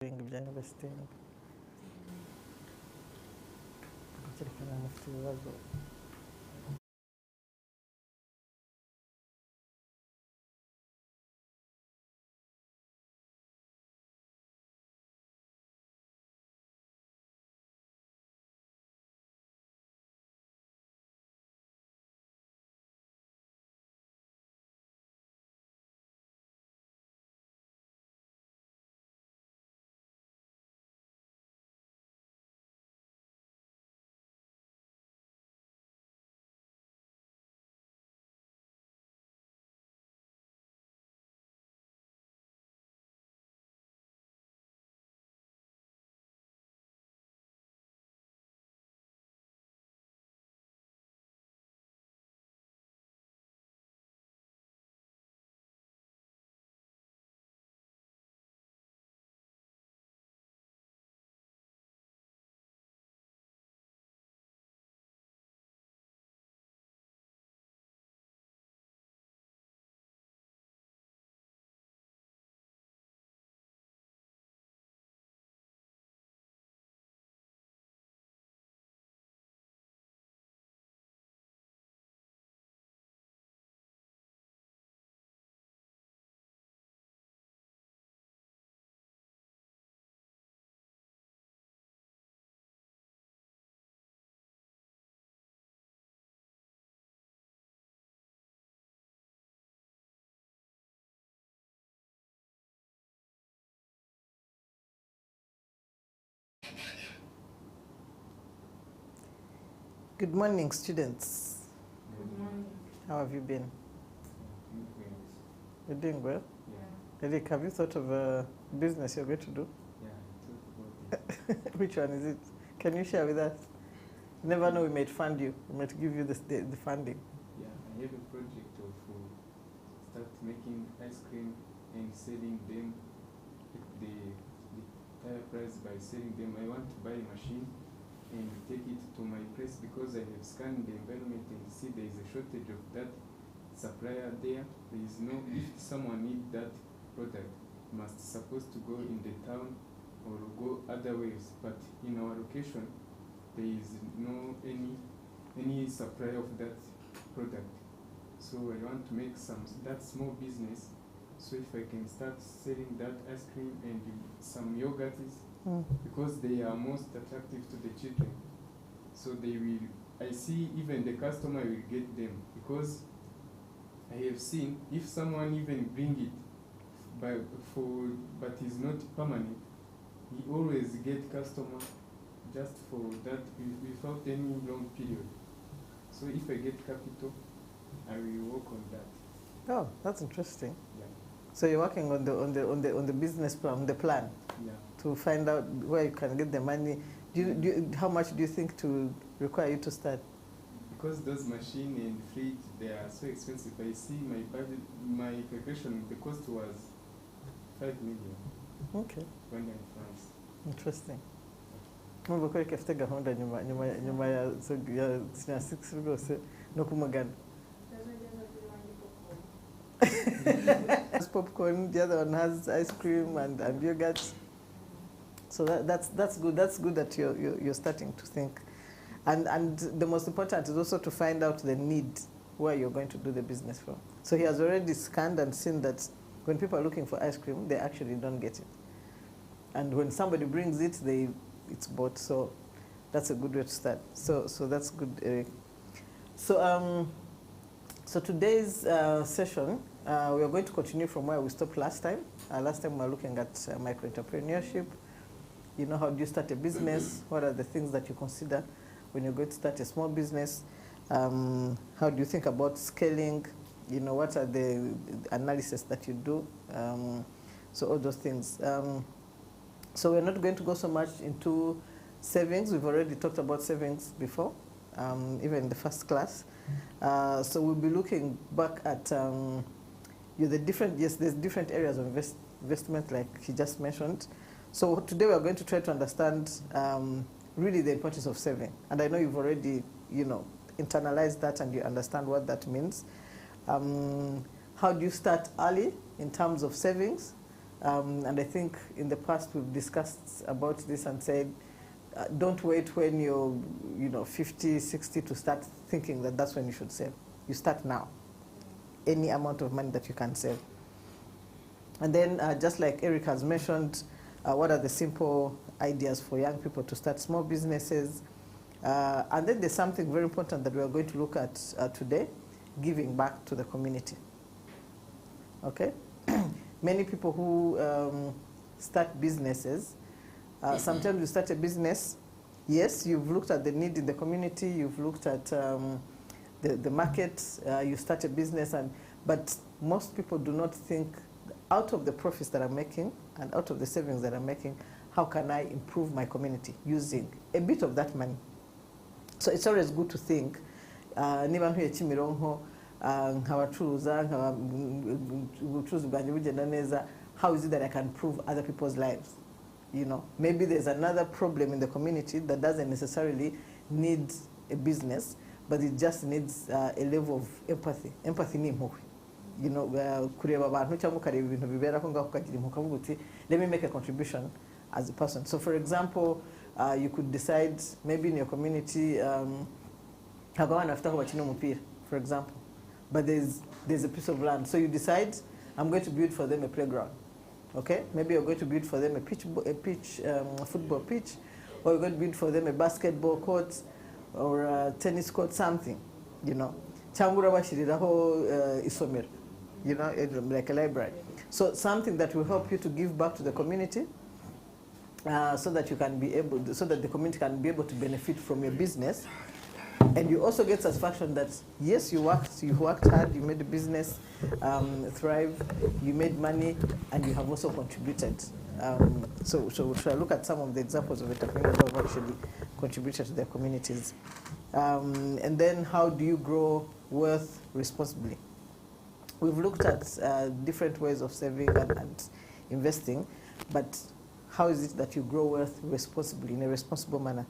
by'investing cyerekana mufite ibibazo. Good morning, students. Good morning. How have you been? You're doing well? Yeah. Eric, have you thought of a business you're going to do? Yeah, I thought about it. Which one is it? Can you share with us? You never know, we might fund you. We might give you the funding. Yeah, I have a project of start making ice cream and selling them at the higher price by selling them. I want to buy a machine and take it to my place because I have scanned the environment and see there is a shortage of that supplier there. There is no, if someone needs that product, must supposed to go in the town or go other ways. But in our location, there is no any supplier of that product. So I want to make that small business. So if I can start selling that ice cream and some yogurts, because they are most attractive to the children. So they will, I see even the customer will get them, because I have seen if someone even bring it but is not permanent, he always get customer just for that without any long period. So if I get capital, I will work on that. Oh, that's interesting. Yeah. So you're working on the business plan, the plan, Yeah. to find out where you can get the money. How much do you think to require you to start? Because those machine and fridge, they are so expensive. I see my budget, my calculation, the cost was 5 million. Okay. When in France. Interesting. Numva ko reka afite gahunda nyuma ya 6 rwose no kumugana. Has popcorn, the other one has ice cream and yogurt. So that's good. That's good that you're starting to think. And the most important is also to find out the need where you're going to do the business from. So he has already scanned and seen that when people are looking for ice cream, they actually don't get it. And when somebody brings it, it's bought. So that's a good way to start. So that's good, Eric. So today's session, we are going to continue from where we stopped last time. Last time we were looking at micro-entrepreneurship. You know, how do you start a business? What are the things that you consider when you're going to start a small business? How do you think about scaling? You know, what are the analysis that you do? So all those things. So we're not going to go so much into savings. We've already talked about savings before, even in the first class. So we'll be looking back at there's different areas of investment, like he just mentioned. So today we are going to try to understand really the importance of saving. And I know you've already, internalized that and you understand what that means. How do you start early in terms of savings? And I think in the past we've discussed about this and said, don't wait when you're 50, 60 to start thinking that that's when you should save. You start now. Any amount of money that you can save. And then just like Eric has mentioned, what are the simple ideas for young people to start small businesses? And then there's something very important that we are going to look at today, giving back to the community. Okay? Many people who start businesses, sometimes you start a business, yes, you've looked at the need in the community, you've looked at the market, you start a business, but most people do not think, out of the profits that I'm making and out of the savings that I'm making, how can I improve my community using a bit of that money? So it's always good to think, niba ntuye Kimironko, nkabacuruza, ubucuruzi bwanjye bugenda neza, how is it that I can improve other people's lives? Maybe there's another problem in the community that doesn't necessarily need a business, but it just needs a level of empathy. Empathy ni impuhwe. Kureba abantu cyangwa ukareba ibintu bibera ko ngaho ukagira impuhwe ukavuga uti, let me make a contribution as a person. So for example, you could decide maybe in your community, ntabwo abana bafite aho bakina umupira, for example, but there's a piece of land. So you decide, I'm going to build for them a playground. Okay, maybe you're going to build for them a football pitch, or you're going to build for them a basketball court or a tennis court, something, Cyangwa urabashiriraho isomero, like a library. So something that will help you to give back to the community, so that the community can be able to benefit from your business, and you also get satisfaction that yes, you worked hard, you made the business thrive, you made money, and you have also contributed. So we'll try to look at some of the examples of entrepreneurs who have actually contributed to their communities. And then how do you grow wealth responsibly? We've looked at different ways of saving and investing, but how is it that you grow wealth responsibly, in a responsible manner?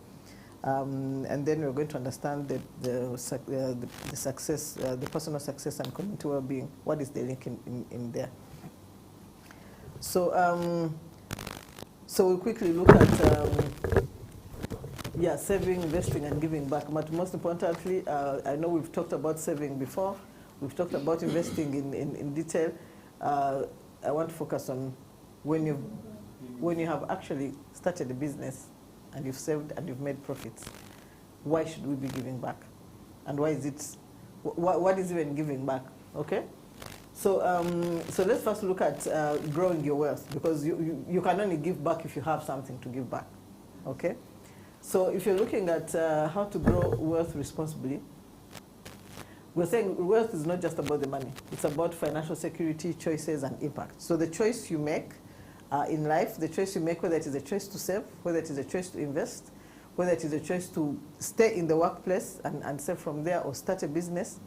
And then we're going to understand the success, the personal success and community well-being. What is the link in there? So we'll quickly look at saving, investing, and giving back. But most importantly, I know we've talked about saving before. We've talked about investing in detail. I want to focus on when you have actually started a business and you've saved and you've made profits, why should we be giving back? And why is it, what is even giving back, okay? So let's first look at growing your wealth, because you can only give back if you have something to give back, okay? So if you're looking at how to grow wealth responsibly, we're saying wealth is not just about the money. It's about financial security, choices, and impact. So the choice you make in life, the choice you make, whether it is a choice to save, whether it is a choice to invest, whether it is a choice to stay in the workplace and save from there or start a business,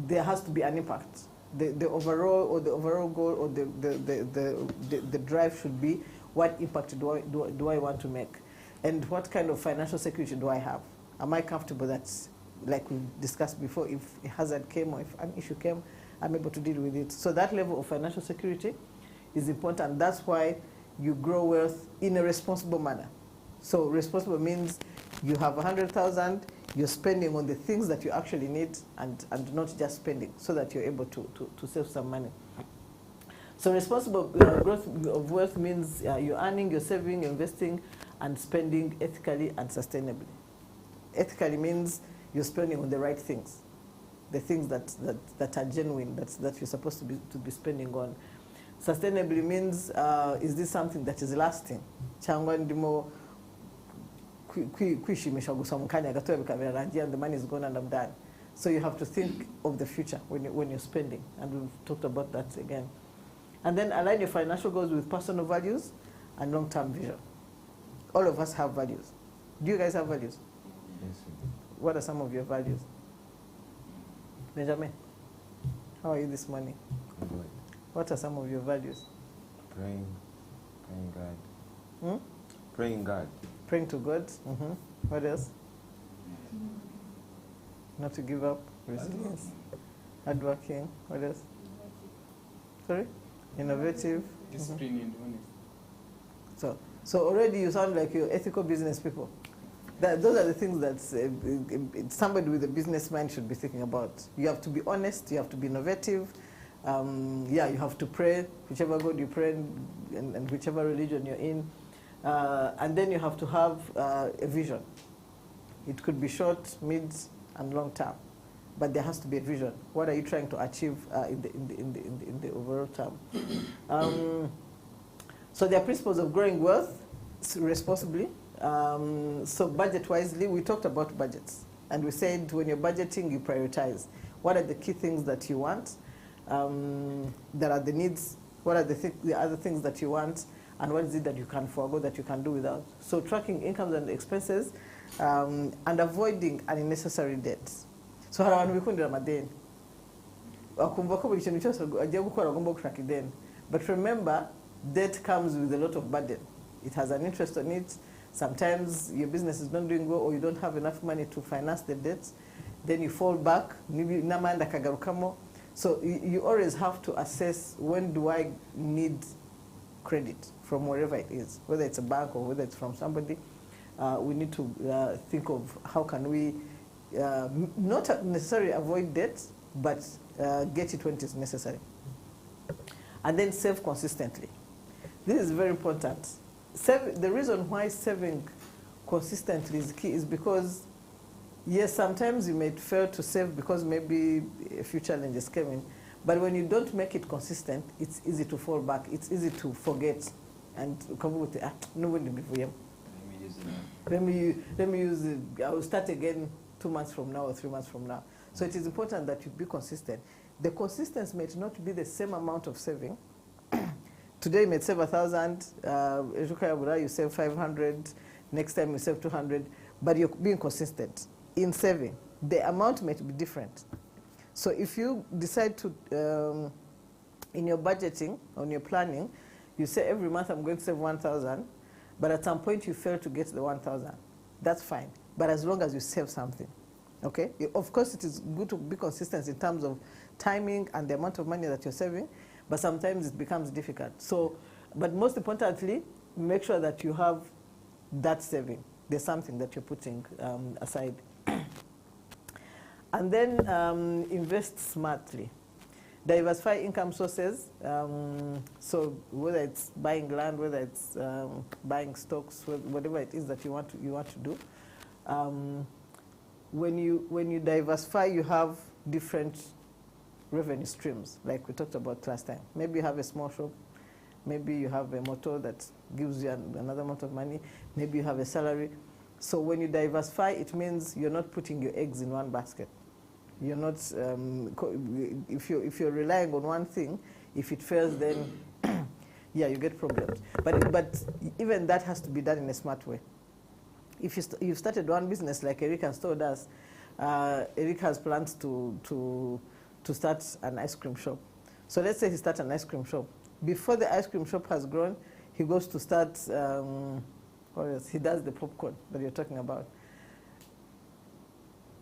there has to be an impact. The overall goal or the drive should be, what impact do I want to make? And what kind of financial security do I have? Am I comfortable that, like we discussed before, if a hazard came or if an issue came, I'm able to deal with it? So that level of financial security is important. That's why you grow wealth in a responsible manner. So responsible means you have 100,000, you're spending on the things that you actually need and not just spending, so that you're able to save some money. So responsible growth of wealth means you're earning, you're saving, you're investing, and spending ethically and sustainably. Ethically means you're spending on the right things, the things that are genuine, that you're supposed to be spending on. Sustainably means, is this something that is lasting? Cyangwa ndimo kwishimisha gusa mu kanya gato bikabirangira and the money is gone and I'm done. So you have to think of the future when you're spending, and we've talked about that again. And then align your financial goals with personal values and long-term vision. All of us have values. Do you guys have values? Yes. What are some of your values? Benjamin, how are you this morning? Good. What are some of your values? Praying God. Hmm? Praying God. Praying to God. Mm-hmm. What else? Not to give up. Resilience. Hardworking. What else? Sorry? innovative. disciplined and honest. So already you sound like you're ethical business people. Those are the things that somebody with a business mind should be thinking about. You have to be honest, you have to be innovative, you have to pray, whichever God you pray and whichever religion you're in. And then you have to have a vision. It could be short, mid, and long term. But there has to be a vision. What are you trying to achieve in the overall term? So there are principles of growing wealth responsibly. So budget wisely, we talked about budgets. And we said when you're budgeting, you prioritize. What are the key things that you want? That are the needs. What are the other things that you want? And what is it that you can forego, that you can do without? So tracking incomes and expenses and avoiding unnecessary debts. So hari abantu bikundira amadeni. Wakumva ko buri kintu cyose agiye gukora agomba gushaka ideni. But remember, debt comes with a lot of burden. It has an interest on it. Sometimes your business is not doing well or you don't have enough money to finance the debts. Then you fall back. So you always have to assess, when do I need credit from wherever it is, whether it's a bank or whether it's from somebody. We need to think of how can we not necessarily avoid debt, but get it when it is necessary. And then save consistently. This is very important. The reason why saving consistently is key is because, yes, sometimes you may fail to save because maybe a few challenges came in. But when you don't make it consistent, it's easy to fall back. It's easy to forget and come with the let me use it. I will start again 2 months from now or 3 months from now. So it is important that you be consistent. The consistency may not be the same amount of saving. Today you may save 1,000, you save 500, next time you save 200, but you're being consistent in saving. The amount may be different. So if you decide to, in your budgeting, on your planning, you say every month I'm going to save 1,000, but at some point you fail to get the 1,000. That's fine, but as long as you save something, okay? Of course, it is good to be consistent in terms of timing and the amount of money that you're saving, but sometimes it becomes difficult. So, but most importantly, make sure that you have that saving. There's something that you're putting aside. And then invest smartly. Diversify income sources. So whether it's buying land, whether it's buying stocks, whatever it is that you want to do. When you diversify, you have different revenue streams, like we talked about last time. Maybe you have a small shop. Maybe you have a motor that gives you another amount of money. Maybe you have a salary. So when you diversify, it means you're not putting your eggs in one basket. You're not, if you're relying on one thing, if it fails, then yeah, you get problems. But even that has to be done in a smart way. If you've started one business like Eric and Store does, Eric has plans to start an ice cream shop. So let's say he starts an ice cream shop. Before the ice cream shop has grown, he goes to start, he does the popcorn that you're talking about.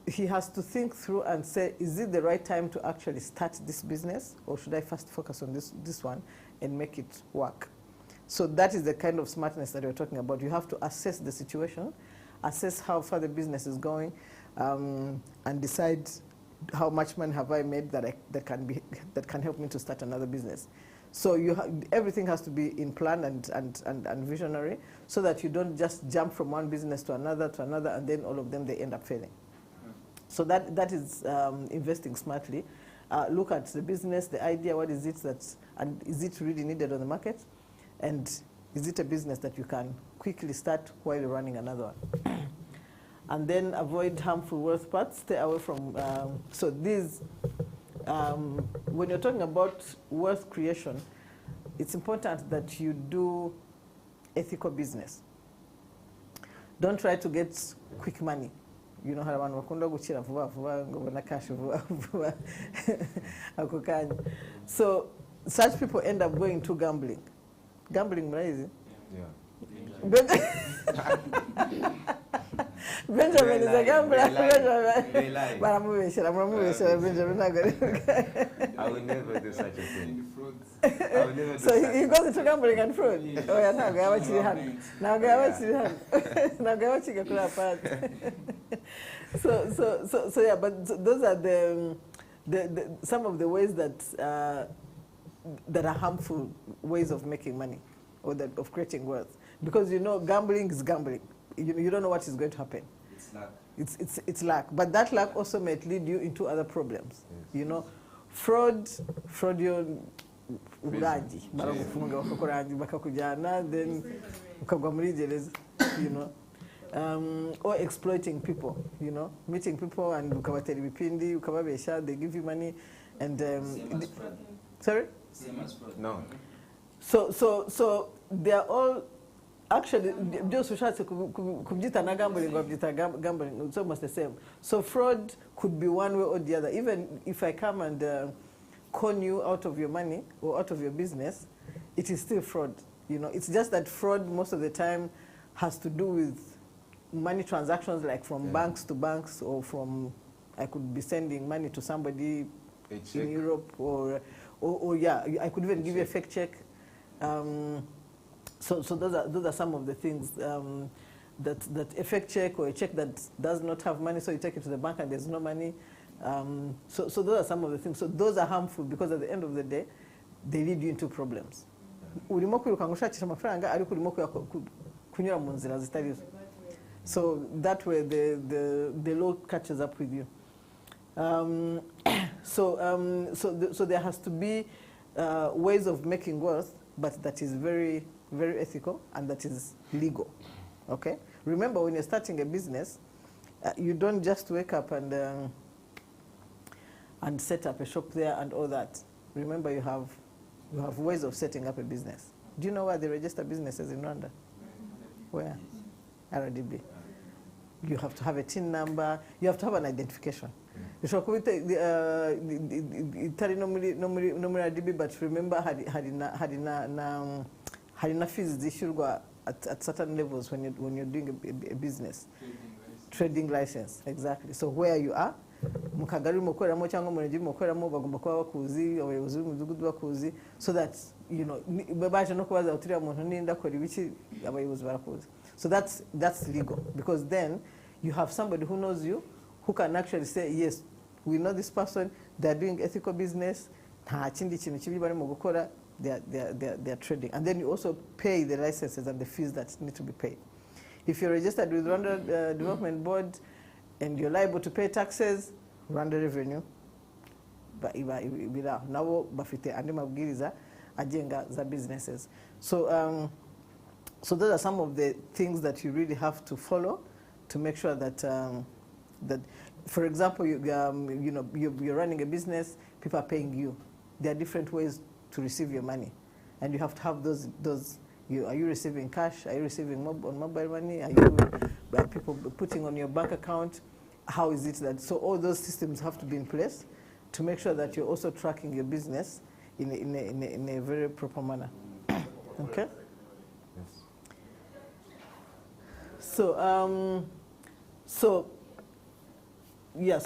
He has to think through and say, is it the right time to actually start this business, or should I first focus on this one and make it work? So that is the kind of smartness that you're talking about. You have to assess the situation, assess how far the business is going, and decide how much money have I made that can help me to start another business. So everything has to be in plan and visionary, so that you don't just jump from one business to another, and then all of them, they end up failing. So that is investing smartly. Look at the business, the idea, what is it and is it really needed on the market? And is it a business that you can quickly start while you're running another one? And then avoid harmful wealth paths, stay away from, so these, when you're talking about wealth creation, it's important that you do ethical business. Don't try to get quick money. You know how one wakunda guchira vuba vuba ngobona cash vuba vuba akukanya. So such people end up going to gambling. Gambling, right? Yeah. Benjamin is a gambler. They lie. Baramubeshyera, Benjamin ntabwo ari I will never do such a thing. And frauds. I will never do So such he goes into gambling and fraud. Yes. Oya ntabwo yaba akiri hano. Ntabwo yaba akiri hano. Ntabwo yaba akiga kuri apart. So yeah, but those are the some of the ways that that are harmful ways of making money or that of creating wealth. Because you know gambling is gambling. You don't know what is going to happen. It's luck. It's luck, but that luck also might lead you into other problems. You know, fraud you uraji baragufunga bakakurangi bakakujyana then ukagwa muri gereza, you know. Or exploiting people, you know, meeting people and ukabatera ibipindi ukababesha, they give you money and Same as fraud. sorry. Same as fraud. No. So they are all actually byose ushatse kubyita na gambling babyita gambling, it's almost the same. So fraud could be one way or the other. Even if I come and con you out of your money or out of your business, it is still fraud. You know, it's just that fraud most of the time has to do with money transactions, like from banks to banks, or from I could be sending money to somebody A check. in Europe, or yeah, I could even give you a fake check. So those are some of the things that a fake check or a check that does not have money, so you take it to the bank and there's no money. So those are some of the things. So those are harmful because at the end of the day, they lead you into problems. Urimo kwiruka ngo ushakisha amafaranga ariko urimo kunyura mu nzira zitari zo. So that way the law catches up with you. So there has to be ways of making wealth, but that is very, very ethical and that is legal. Okay? Remember, when you're starting a business, you don't just wake up and set up a shop there and all that. Remember, you have ways of setting up a business. Do you know where they register businesses in Rwanda? Where? RDB. You have to have a TIN number. You have to have an identification. Ushobora kuba itari no muri RDB, but remember hari na fees zishyurwa at certain levels when you're doing a business. Trading license, exactly. So where you are, mu kagari urimo gukoreramo cyangwa mu murenge urimo gukoreramo bagomba kuba bakuzi, abayobozi b'umudugudu bakuzi, so that you know baje no kubaza utiriya muntu ninda akora ibiki, abayobozi barakuzi. So that's legal, because then you have somebody who knows you, who can actually say, yes, we know this person, they're doing ethical business, nta kindi kintu kibi barimo gukora, they're trading. And then you also pay the licenses and the fees that need to be paid. If you're registered with Rwanda Development Board and you're liable to pay taxes, Rwanda Revenue, nabo bafite andi mabwiriza agenga za businesses. So those are some of the things that you really have to follow to make sure that that, for example, you're running a business, people are paying you. There are different ways to receive your money, and you have to have those. Are you receiving cash? Are you receiving on mobile money? Are people putting on your bank account? How is it that? So all those systems have to be in place to make sure that you're also tracking your business in a very proper manner. Okay. Yes. So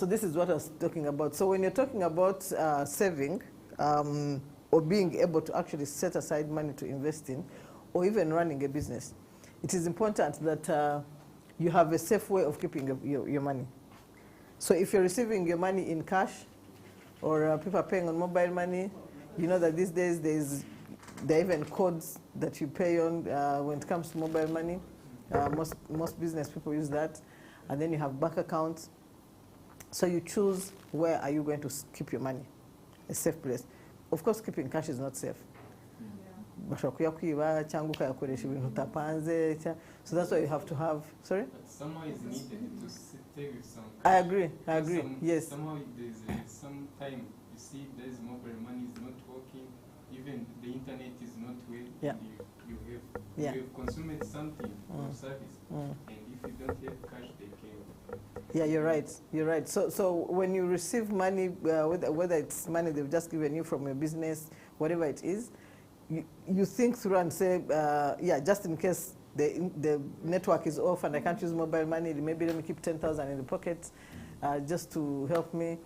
this is what I was talking about. So when you're talking about saving or being able to actually set aside money to invest in, or even running a business, it is important that you have a safe way of keeping your money. So if you're receiving your money in cash, or people are paying on mobile money, you know that these days there are even codes that you pay on when it comes to mobile money. Most business people use that. And then you have bank accounts. So you choose where are you going to keep your money, a safe place. Of course, keeping cash is not safe. So that's why you have to have, sorry? But somehow is needed to stay with some cash. I agree, yes. Somehow there's some time you see there's mobile money is not working, even the internet is not well, Yeah. and Yeah. you have consumed something or service, and if you don't have cash, they can. Yeah, you're right. So when you receive money, whether it's money they've just given you from your business, whatever it is, you think through and say, yeah, just in case the network is off and I can't use mobile money, maybe let me keep 10,000 in the pocket just to help me.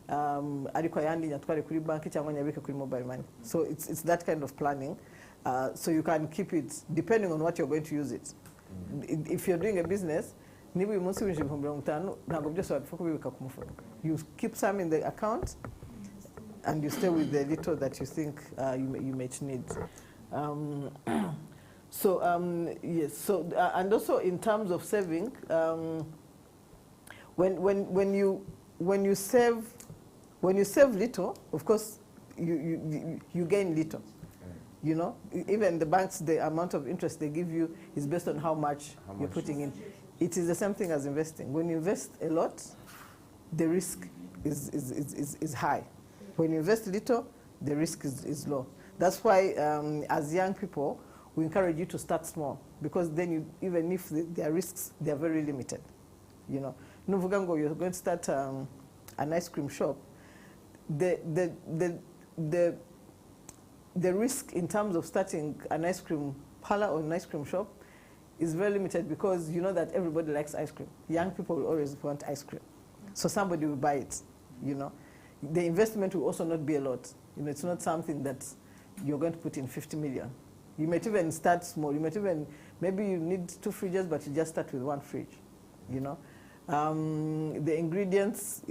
Ariko yandi nyatware kuri banki cyangwa nyabike kuri mobile money. So it's that kind of planning. So you can keep it depending on what you're going to use it. If you're doing a business, niba uyu munsi winjije 50,000 ntabwo byose wabipfa kubibika ku mufuka. You keep some in the account and you stay with the little that you think you might need. Yes. So and also in terms of saving, when you save little, of course you gain little. You know, even the banks, the amount of interest they give you is based on how much you're putting in. It is the same thing as investing. When you invest a lot, the risk is high. When you invest little, the risk is low. That's why, as young people, we encourage you to start small, because then even if there are risks, they are very limited. You know, Nuvugango, you're going to start an ice cream shop. The risk in terms of starting an ice cream parlor or an ice cream shop is very limited, because you know that everybody likes ice cream. Young people will always want ice cream. So somebody will buy it, you know. The investment will also not be a lot. You know, it's not something that you're going to put in 50 million. You might even start small. You might even, maybe you need 2 fridges, but you just start with 1 fridge, you know. The ingredients,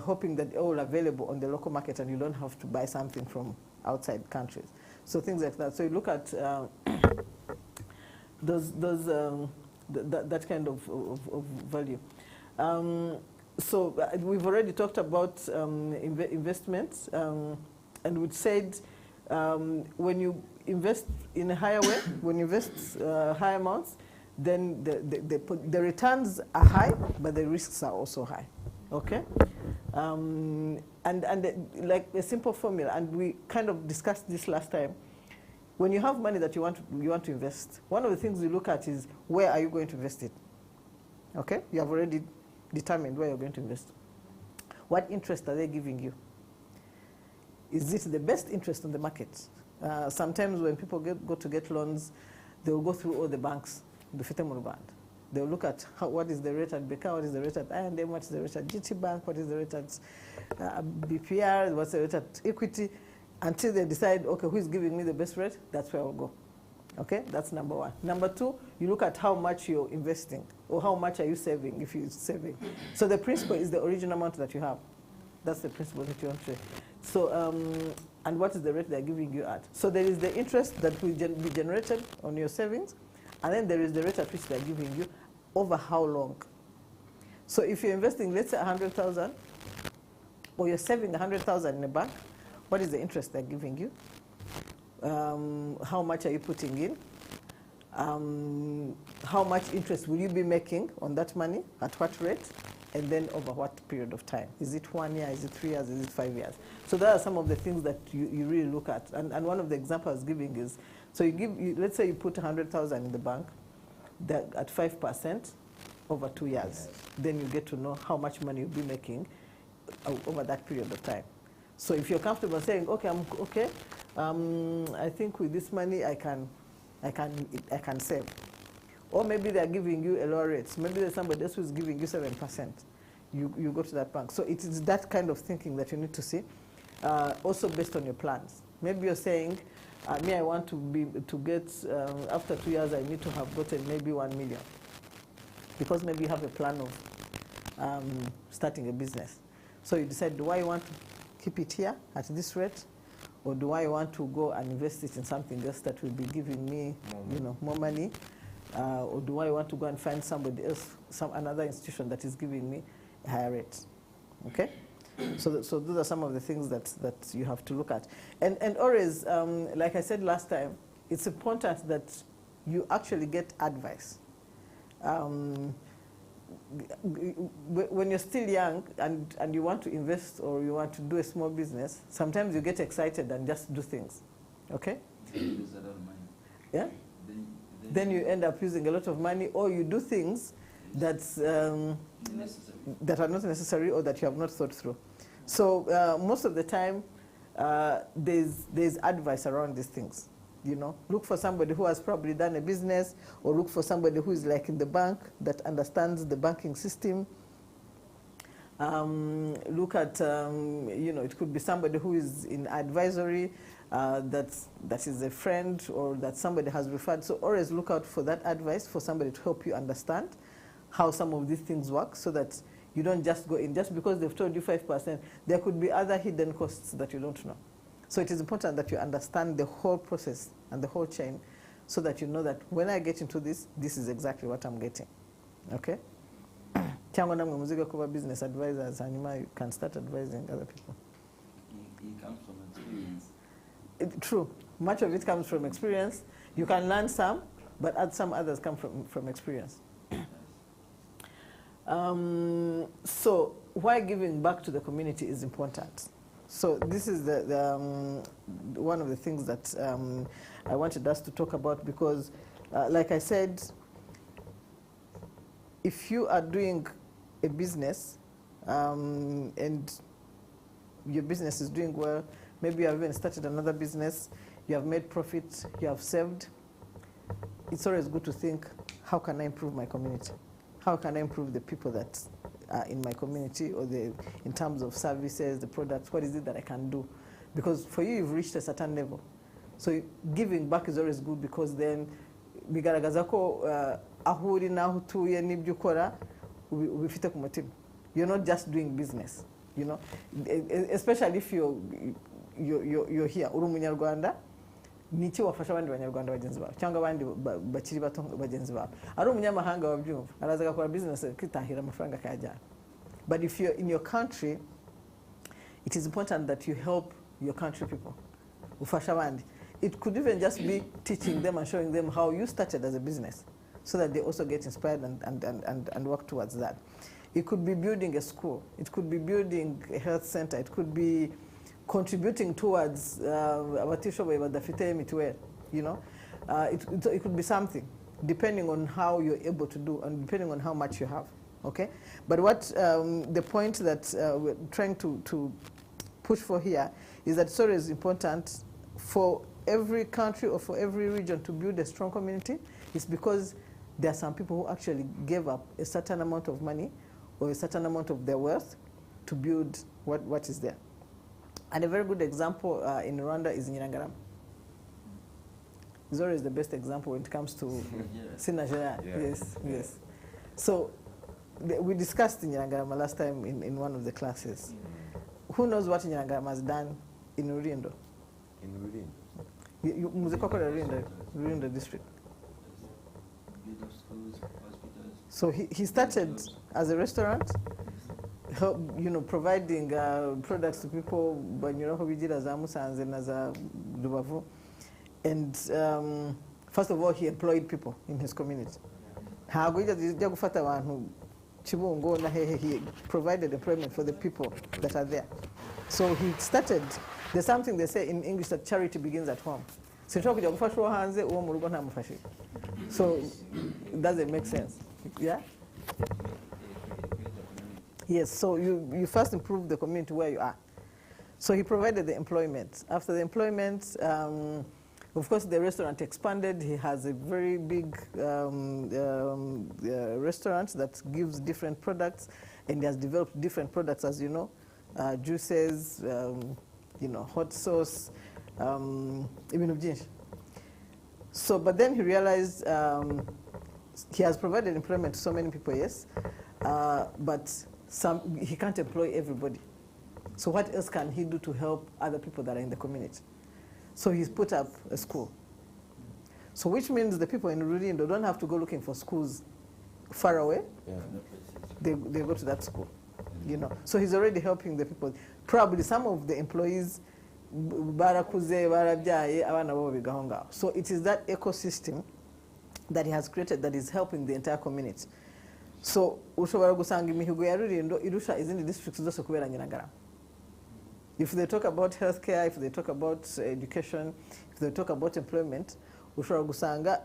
hoping that they're all available on the local market and you don't have to buy something from outside countries. So things like that. So you look at that kind of value. So we've already talked about investments, and we said when you invest in a higher way, when you invest high amounts, then the returns are high, but the risks are also high. Okay, and like a simple formula, and we kind of discussed this last time. When you have money that you want to invest, one of the things you look at is where are you going to invest it. Okay, you have already determined where you're going to invest. What interest are they giving you? Is this the best interest on the market? Sometimes when people go to get loans, they will go through all the banks, the Fitemuru band. They will look at what is the rate at Beka, what is the rate at I&M, what is the rate at GT Bank, what is the rate at BPR, what's the rate at Equity, until they decide, okay, who is giving me the best rate? That's where I'll go. Okay, that's number one. Number two, you look at how much you're investing, or how much are you saving, if you're saving. So the principal is the original amount that you have. That's the principal that you want to. So, and what is the rate they're giving you at? So there is the interest that will be generated on your savings, and then there is the rate at which they're giving you over how long. So if you're investing, let's say 100,000, or you're saving 100,000 in a bank, what is the interest they're giving you? How much are you putting in? How much interest will you be making on that money? At what rate? And then over what period of time? Is it 1 year? Is it 3 years? Is it 5 years? So there are some of the things that you really look at. And one of the examples I was giving is, so let's say you put 100,000 in the bank that at 5% over 2 years. Yes. Then you get to know how much money you'll be making over that period of time. So if you're comfortable saying, okay, I'm okay, I think with this money I can save. Or maybe they're giving you a lower rate. Maybe there's somebody else who's giving you 7%. You go to that bank. So it is that kind of thinking that you need to see. Also based on your plans. Maybe you're saying, I want to get, after 2 years I need to have gotten maybe 1 million. Because maybe you have a plan of starting a business. So you decide, do I want to keep it here at this rate? Or do I want to go and invest it in something else that will be giving me, more money? Or do I want to go and find somebody else, another institution that is giving me a higher rate? Okay? So those are some of the things that you have to look at. And always, like I said last time, it's important that you actually get advice. When you're still young and you want to invest or you want to do a small business, sometimes you get excited and just do things. Okay? Use a lot of money. Yeah? Then you end up using a lot of money, or you do things that are not necessary or that you have not thought through. So most of the time, there's advice around these things. You know, look for somebody who has probably done a business, or look for somebody who is like in the bank that understands the banking system. Look at, you know, it could be somebody who is in advisory, that is a friend, or that somebody has referred. So always look out for that advice, for somebody to help you understand how some of these things work, so that you don't just go in. Just because they've told you 5%, there could be other hidden costs that you don't know. So it is important that you understand the whole process and the whole chain, so that you know that when I get into this, this is exactly what I'm getting. Okay? Cyangwa namwe muziga kuba business advisors, hanyuma you can start advising other people. It comes from experience. True. Much of it comes from experience. You can learn some, but some others come from experience. So why giving back to the community is important. So this is one of the things that I wanted us to talk about, because like I said, if you are doing a business and your business is doing well, maybe you have even started another business, you have made profit, you have saved, it's always good to think, how can I improve my community? How can I improve the people that are in my community, or in terms of services, the products, what is it that I can do? Because for you, you've reached a certain level. So giving back is always good, because then bigaragaza ko aho uri naho utuye n'ibyo ukora ubifite ku mutima. You're not just doing business, you know, especially if you're here, uri umunyarwanda, niki wafasha abandi banyarwanda bagenzi bawe cyangwa abandi bakiri bato bagenzi bawe. Ari umunyamahanga wabyumva araza gakora business kitahira amafaranga kayajyana. But if you're in your country, it is important that you help your country people. Ufasha abandi. It could even just be teaching them and showing them how you started as a business, so that they also get inspired and work towards that. It could be building a school. It could be building a health center. It could be contributing towards abatishoboye badafite mituweli, you know. It could be something, depending on how you're able to do and depending on how much you have, okay? But what the point that we're trying to push for here is that it's always important for every country or for every region to build a strong community. It's because there are some people who actually gave up a certain amount of money or a certain amount of their wealth to build what is there. And a very good example in Rwanda is Nyirangarama. Zoro is the best example when it comes to Sinajera. Yes, yes. So we discussed Nyirangarama last time in one of the classes. Who knows what Nyirangarama has done in Rulindo? In Rulindo? Muzikokora Rulindo district. Schools, hospitals. So he started as a restaurant, help, you know, providing products to people banyuraho bigira za Musanze na za Rubavu. And first of all, he employed people in his community. Ntabwo yajya gufata abantu Kibungo na hehe. He provided employment for the people that are there. So he started. There's something they say in English that charity begins at home. Sinshobora kujya gufasha uwo hanze uwo mu rugo ntamufashije. So does it make sense? Yeah? Yes, so you first improve the community where you are. So he provided the employment. After the employment, of course, the restaurant expanded. He has a very big restaurant that gives different products, and he has developed different products, as you know, juices, you know, hot sauce, ibintu byinshi. So, but then he realized he has provided employment to so many people, yes, but he can't employ everybody. So what else can he do to help other people that are in the community? So he's put up a school. So which means the people in Rulindo don't have to go looking for schools far away. Yeah. They go to that school, you know. So he's already helping the people. Probably some of the employees barakuze barabyaye abana babo bigaho ngaho. So it is that ecosystem that he has created that is helping the entire community. So ushobora gusanga imihigo ya Rulindo irusha izindi districts zose kubera Nyirangarama. If they talk about healthcare, if they talk about education, if they talk about employment, ushobora gusanga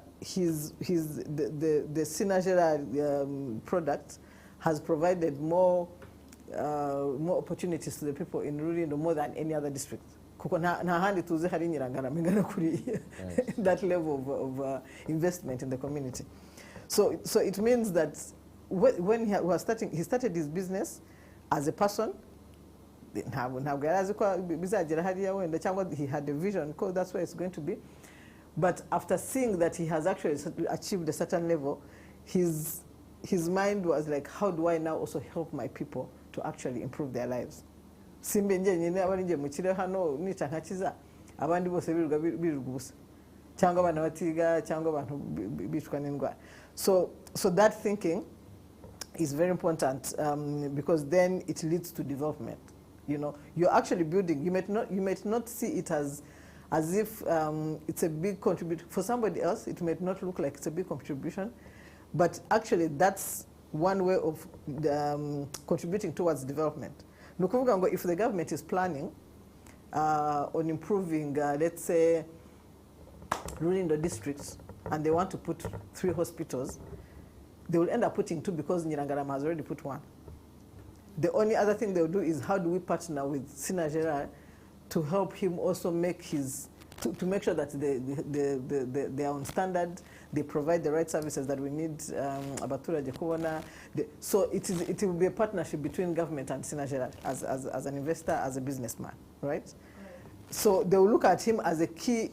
the Sinajera product has provided more opportunities to the people in Rulindo more than any other district. kuko nta handi tuzi hari Nyirangarama ingana kuri that level of investment in the community. So it means that when he started his business as a person, ntabwo yari azi ko bizagera hariya wenda cyangwa he had a vision because that's where it's going to be. But after seeing that he has actually achieved a certain level, his mind was like, how do I now also help my people to actually improve their lives? Simbe nje nyine abari nje mukire hano nica nkakiza abandi bose birirwa ubusa cyangwa abana batiga cyangwa abantu bicwa n'indwara. So that thinking is very important because then it leads to development. You know, you're actually building. You might not see it as if it's a big contribution for somebody else. It might not look like it's a big contribution, but actually that's one way of contributing towards development. If the government is planning on improving, let's say, ruling the districts, and they want to put 3 hospitals, they will end up putting 2 because Nyirangarama has already put 1. The only other thing they'll do is how do we partner with Sina Gerard to help him also make to make sure that they are on standard, they provide the right services that we need. Abaturage kubona. So it will be a partnership between government and Sina Gerard as an investor, as a businessman, right? So they will look at him as a key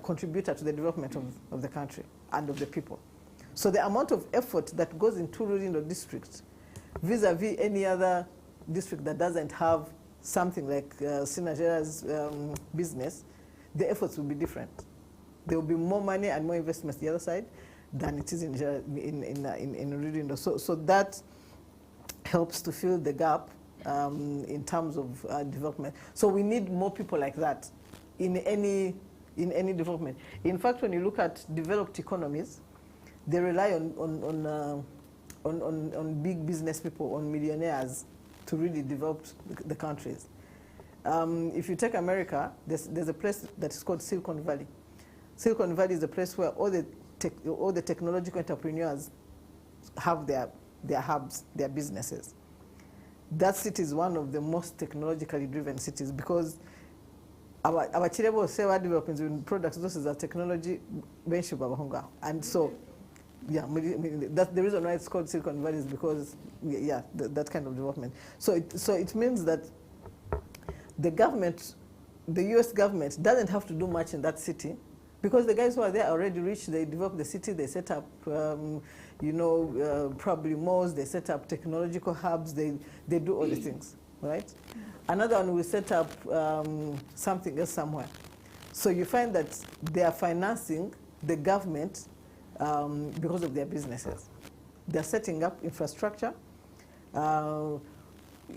contributor to the development of the country and of the people. So the amount of effort that goes into ruling the district vis-a-vis any other district that doesn't have something like Sina Gerard's business, the efforts will be different. There will be more money and more investments the other side than it is in ruling. So that helps to fill the gap in terms of development. So we need more people like that in any development. In fact, when you look at developed economies, they rely on big business people, on millionaires to really develop the countries. If you take America, there's a place that is called Silicon Valley. Silicon Valley is a place where all the technological entrepreneurs have their hubs, their businesses. That city is one of the most technologically driven cities because our Chirebo say we're developing products, this is a technology, and so yeah, that's the reason why it's called Silicon Valley is because yeah, that kind of development. So it means that the government, the US government doesn't have to do much in that city because the guys who are there are already rich. They develop the city, they set up probably malls, they set up technological hubs, they do all the things, right? Another one will set up something else somewhere. So you find that they are financing the government because of their businesses. They're setting up infrastructure.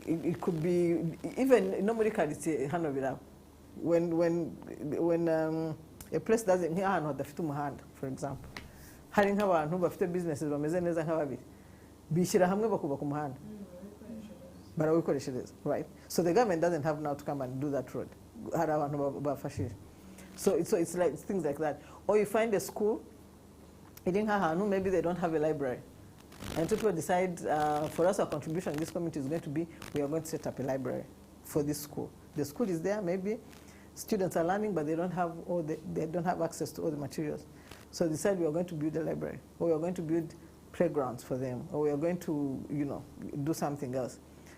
It could be even normally when a place doesn't for example, having abantu bafite businesses bameze neza nk'ababiri bishyira hamwe bakubaka ku muhanda barawikoreshereza, right? So the government doesn't have now to come and do that road. Hari abantu bafashije. So it's like things like that. Or you find a school, maybe they don't have a library. And people decide, for us, our contribution in this community is going to be, we are going to set up a library for this school. The school is there, maybe students are learning, but they don't have access to all the materials. So decide we are going to build a library, or we are going to build playgrounds for them, or we are going to, do something else.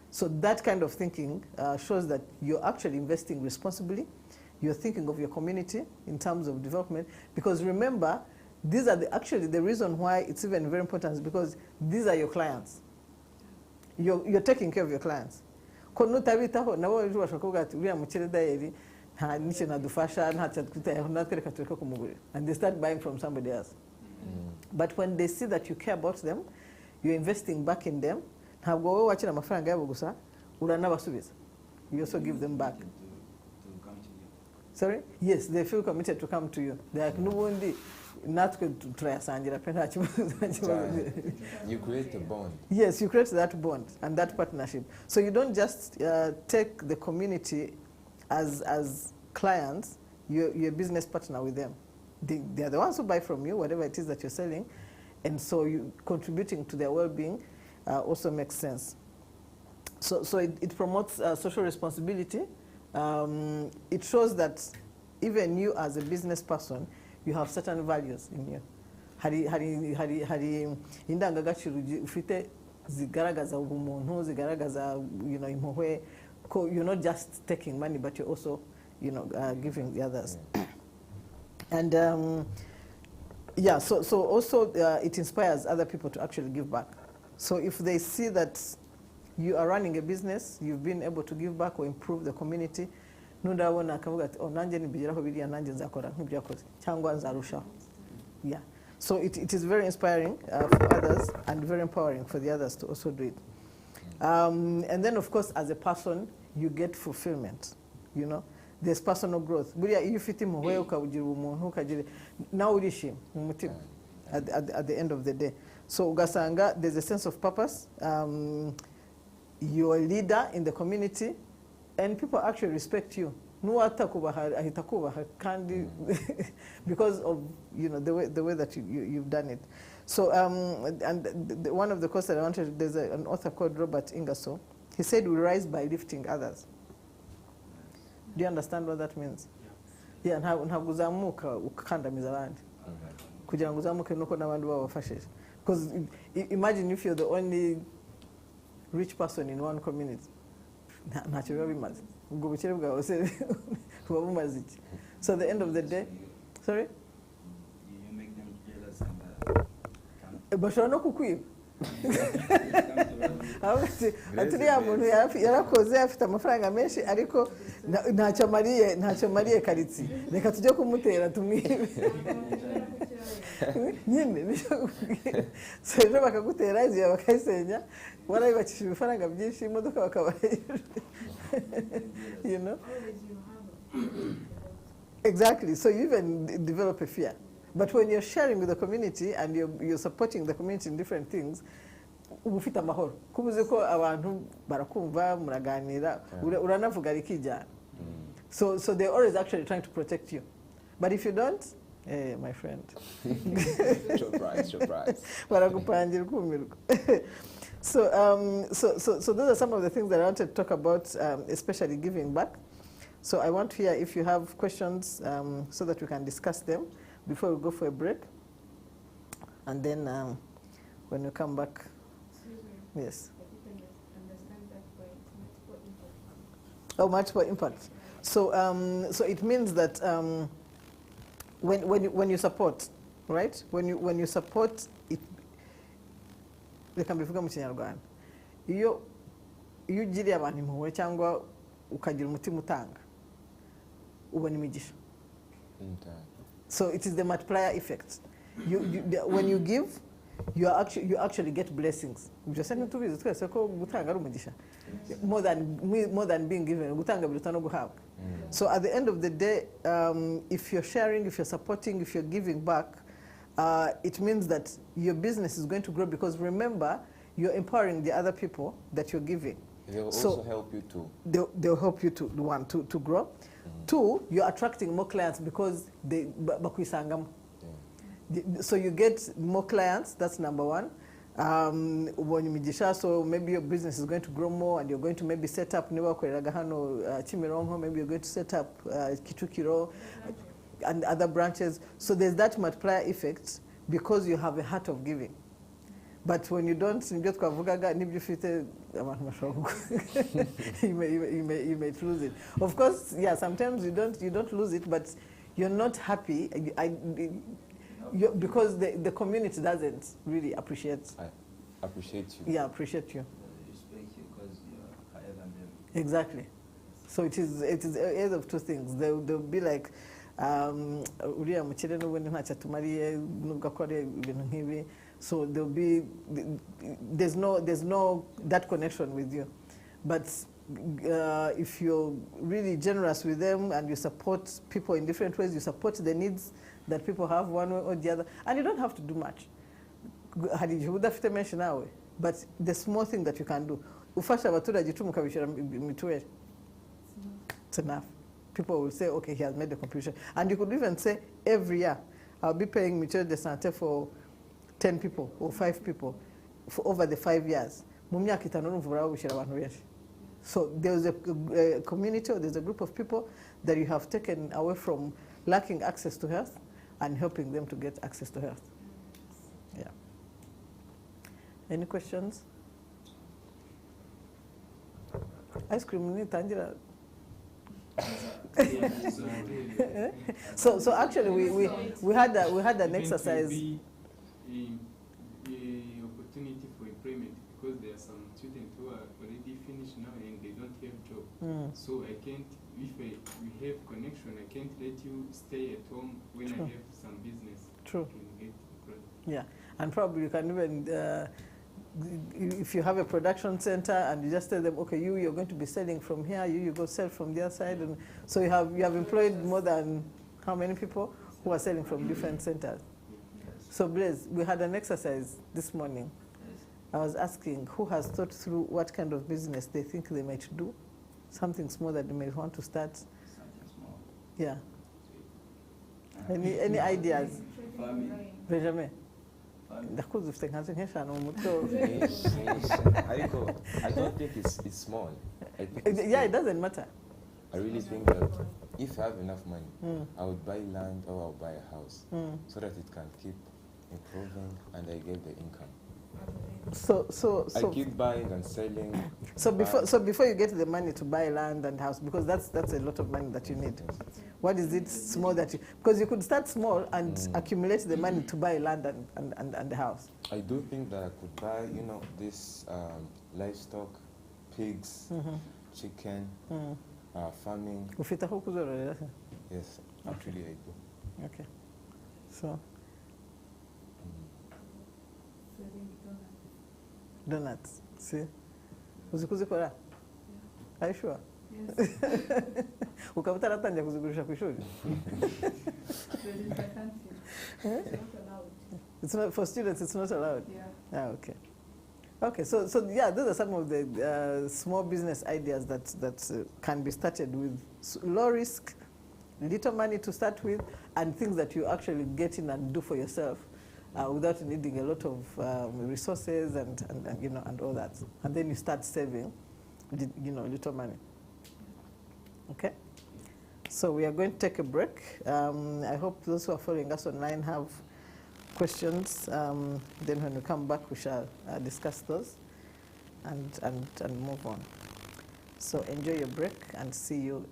So that kind of thinking shows that you're actually investing responsibly. You're thinking of your community in terms of development, because remember, these are actually the reason why it's even very important is because these are your clients. You're taking care of your clients. And they start buying from somebody else. But when they see that you care about them, you're investing back in them, you also give them back. Sorry? Yes, they feel committed to come to you. They are not going to try You create a bond. Yes, you create that bond and that partnership. So you don't just take the community as clients, you're a business partner with them. They are the ones who buy from you, whatever it is that you're selling, and so you contributing to their well-being also makes sense. So it promotes social responsibility it shows that even you as a business person, you have certain values in you. Hari indangagaciro ufite zigaragaza ubumuntu, zigaragaza, impuhwe. You're not just taking money, but you're also, giving the others. And yeah, so also it inspires other people to actually give back. So if they see that you are running a business, you've been able to give back or improve the community, nundabona akavuga ati nanjye nibigeraho biriya nanjye nzakora nk'ibyakoze cyangwa nzarushaho. Yeah. So it is very inspiring for others and very empowering for the others to also do it. And then of course as a person you get fulfillment, there's personal growth. Buriya iyo ufite impuhwe ukabugira umuntu ukagira nawe urishima mu mutima at the end of the day. So ugasanga there's a sense of purpose. You're a leader in the community and people actually respect you. Nuwatakubaha ahita kubaha kandi because of the way that you've done it. So and one of the quotes that I wanted, there's an author called Robert Ingersoll. He said we rise by lifting others. Do you understand what that means? Yeah, ntabwo uzamuka ukakandamiza abandi kugira ngo uzamuke nuko n'abandi babafashije. Because imagine if you're the only rich person in one community, ntacyo biba bimaze. Ubwo bukire bwawe se buba bumaze iki? So at the end of the day, sorry? You make them jealous and bashobora no kukwiba. Ati uriya muntu yarakoze afite amafaranga menshi ariko ntacyo mariye karitsiye, reka tujye kumutera tumwibe. Nyine so ejo bakagutera igihe bakayisenya warayibakishije ibifaranga byinshi imodoka bakaba exactly. So you even develop a fear. But when you're sharing with the community and you're supporting the community in different things, ufite amahoro. Kubuze ko abantu barakumva muraganira uranavuga rikijyana. So they're always actually trying to protect you. But if you don't, my friend. Surprise. Baragupangira kumirwa. So those are some of the things that I wanted to talk about, especially giving back. So I want to hear if you have questions so that we can discuss them before we go for a break. And then when we come back, yes. I didn't understand that point, multiple impact. Oh, multiple impact. So it means that when you support, right? When you support it, reka mbivuga mu Kinyarwanda. Iyo ugiriye abantu impuhwe cyangwa ukagira umutima utanga, ubona imigisha. So it is the multiplier effect. When you give, you actually get blessings. Just tubizi twese ko gutanga ari umugisha. More than being given, gutanga biruta no guhabwa. So at the end of the day, if you're sharing, if you're supporting, if you're giving back, it means that your business is going to grow because remember, you're empowering the other people that you're giving. They'll also help you too. They'll help you to grow. Two, you're attracting more clients because they bakwisangamo. So you get more clients, that's number one. So maybe your business is going to grow more and you're going to maybe set up Chimirongo, maybe you're going to set up Kichukiro and other branches. So there's that multiplier effect because you have a heart of giving. But when you don't, you may lose it. Of course, yeah, sometimes you don't lose it, but you're not happy because the community doesn't really appreciate. I appreciate you. Yeah, appreciate you. they respect you because you're higher than them. Exactly. So it is either of two things. They'll be like, uriya mukire n'ubundi ntacyo atumariye nubwo akora ibintu nk'ibi. So there's no that connection with you. But if you're really generous with them and you support people in different ways, you support the needs that people have one way or the other, and you don't have to do much. But the small thing that you can do. Ufasha abaturage icumi ukabishyura mituweli. It's enough. People will say, okay, he has made the contribution. And you could even say, every year, I'll be paying mutuelle de santé for 10 people or 5 people for over the 5 years. Mu myaka itanu urumva urabushyira abantu benshi. So there's a community or there's a group of people that you have taken away from lacking access to health and helping them to get access to health. Yeah. Any questions? Ice cream ni tangira. So actually we had an exercise. It will be a opportunity for employment because there are some students who are already finished now and they don't have job. So I can't, if we have connection, I can't let you stay at home when I have some business. True. I can get the product. Yeah, and probably you can even, if you have a production center and you just tell them, okay, you're going to be selling from here, you go sell from the other side, and so you have employed more than how many people who are selling from different centers. So Blaise, we had an exercise this morning. I was asking who has thought through what kind of business they think they might do, something small that they may want to start. Something small. Yeah. Any ideas? Benjamin. Ndakuza ufite nka nk'eshanu mu mutwe. I don't think it's small. I think Yeah, it doesn't matter. I really think that if I have enough money, I would buy land or I'll buy a house so that it can keep improving and I get the income. So I keep buying and selling. So before you get the money to buy land and house, because that's a lot of money that you need. What is it small that you, because you could start small and accumulate the money to buy land and the house. I do think that I could buy, this livestock, pigs, chicken, farming. Ufita huku zoro. Yes, actually I do. Okay. So donuts. See? Uzikuzikora? Are you sure? Yes. Ukabuta ratanja kuzigurisha ku ishuri? It's not allowed. It's not for students, it's not allowed. Yeah. Ah, okay. Okay, so yeah, those are some of the small business ideas that can be started with low risk, little money to start with, and things that you actually get in and do for yourself. Without needing a lot of resources and all that, and then you start saving, little money. Okay, so we are going to take a break. I hope those who are following us online have questions. Then when we come back, we shall discuss those and move on. So enjoy your break and see you.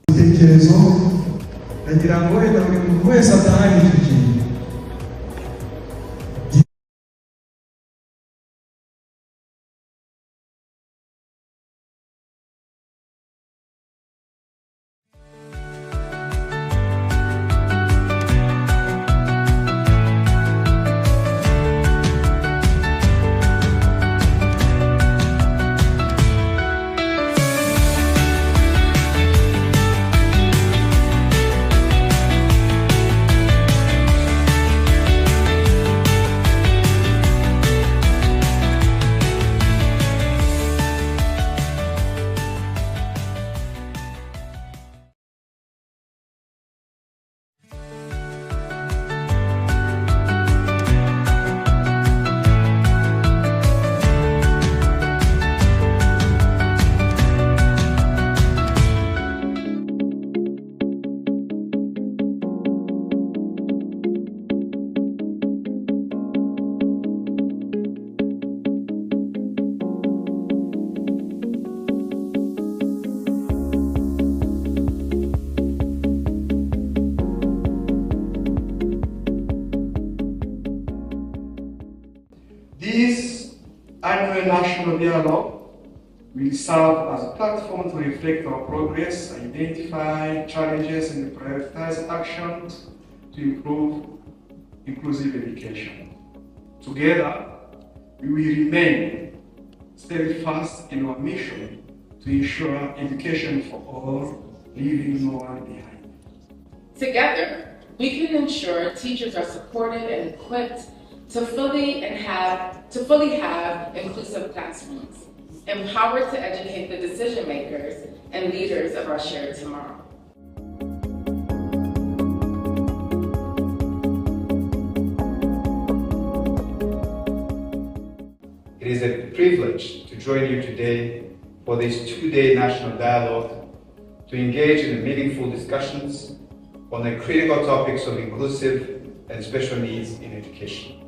This annual national dialogue will serve as a platform to reflect our progress, identify challenges, and prioritize actions to improve inclusive education. Together, we will remain steadfast in our mission to ensure education for all, leaving no one behind. Together, we can ensure teachers are supported and equipped to fully have inclusive classrooms, empowered to educate the decision makers and leaders of our shared tomorrow. It is a privilege to join you today for this two-day national dialogue to engage in meaningful discussions on the critical topics of inclusive and special needs in education.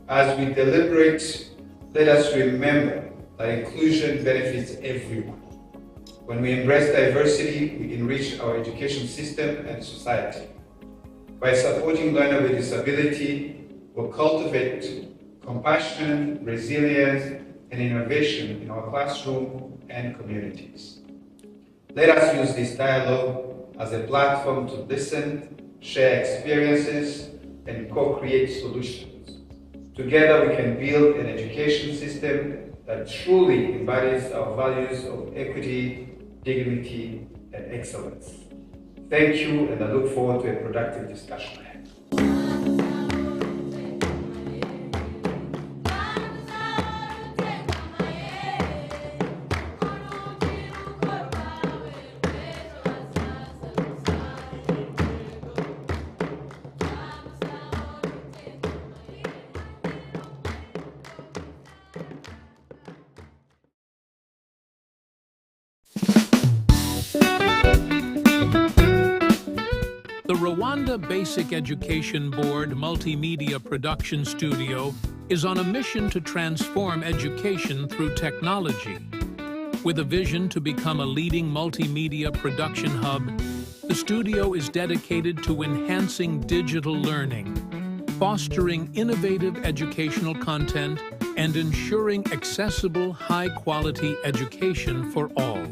As we deliberate, let us remember that inclusion benefits everyone. When we embrace diversity, we enrich our education system and society. By supporting learners with disability, we'll cultivate compassion, resilience, and innovation in our classroom and communities. Let us use this dialogue as a platform to listen, share experiences, and co-create solutions. Together we can build an education system that truly embodies our values of equity, dignity, and excellence. Thank you, and I look forward to a productive discussion ahead. The Rwanda Basic Education Board Multimedia Production Studio is on a mission to transform education through technology. With a vision to become a leading multimedia production hub, the studio is dedicated to enhancing digital learning, fostering innovative educational content, and ensuring accessible, high-quality education for all.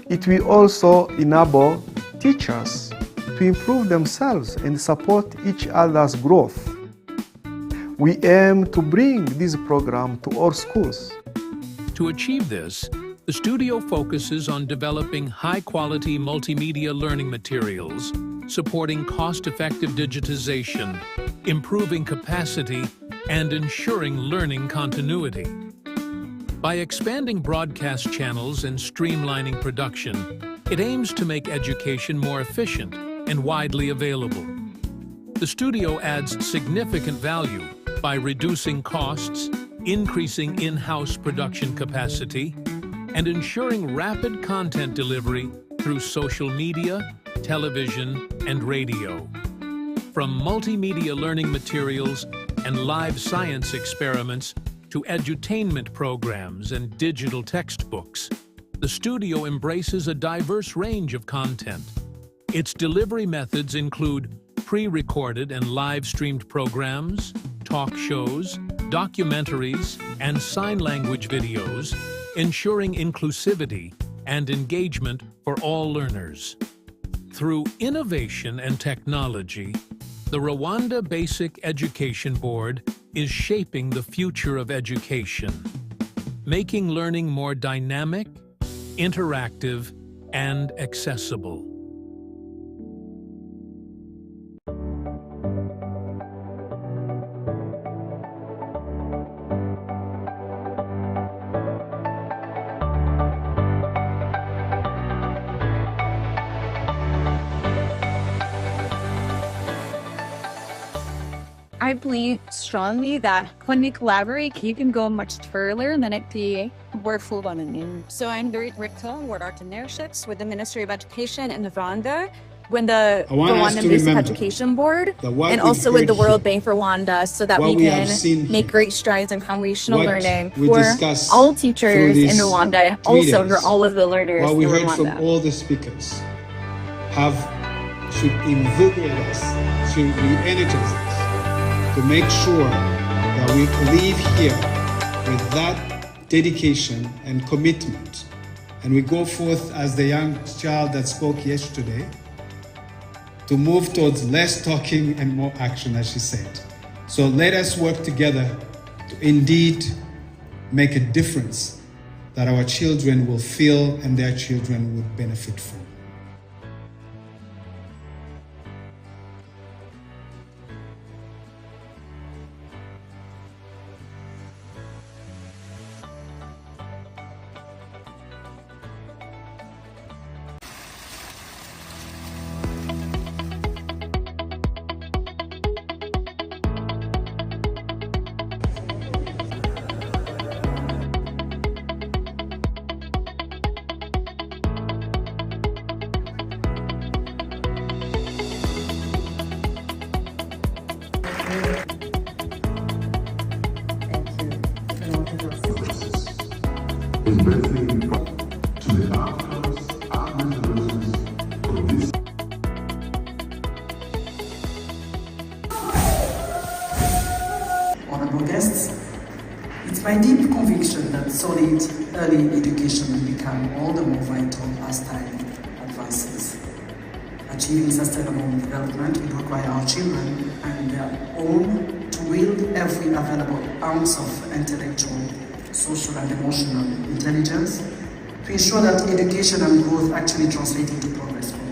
It will also enable teachers to improve themselves and support each other's growth. We aim to bring this program to all schools. To achieve this, the studio focuses on developing high-quality multimedia learning materials, supporting cost-effective digitization, improving capacity, and ensuring learning continuity. By expanding broadcast channels and streamlining production, it aims to make education more efficient and widely available. The studio adds significant value by reducing costs, increasing in-house production capacity, and ensuring rapid content delivery through social media, television, and radio. From multimedia learning materials and live science experiments to edutainment programs and digital textbooks, the studio embraces a diverse range of content. Its delivery methods include pre-recorded and live-streamed programs, talk shows, documentaries, and sign language videos, ensuring inclusivity and engagement for all learners. Through innovation and technology, the Rwanda Basic Education Board is shaping the future of education, making learning more dynamic, interactive, and accessible. I believe strongly that when we collaborate, you can go much further than it be work full on. So I'm Dorit Ripto, World Partnerships with the Ministry of Education in Rwanda, with the Rwanda Basic Education Board, and also with the World Bank for Rwanda, so that we can make great strides in foundational learning for all teachers in Rwanda, also for all of the learners what we in heard Rwanda. from all the speakers should invigorate us, should re-energize us, to make sure that we leave here with that dedication and commitment. And we go forth as the young child that spoke yesterday to move towards less talking and more action, as she said. So let us work together to indeed make a difference that our children will feel and their children would benefit from. investing to the outcomes and resources of this. Honorable guests, it's my deep conviction that solid early education will become all the more vital as time advances. Achieving sustainable development will require our children and their home to wield every available ounce of intellectual, social and emotional intelligence to ensure that education and growth actually translate into progress for all.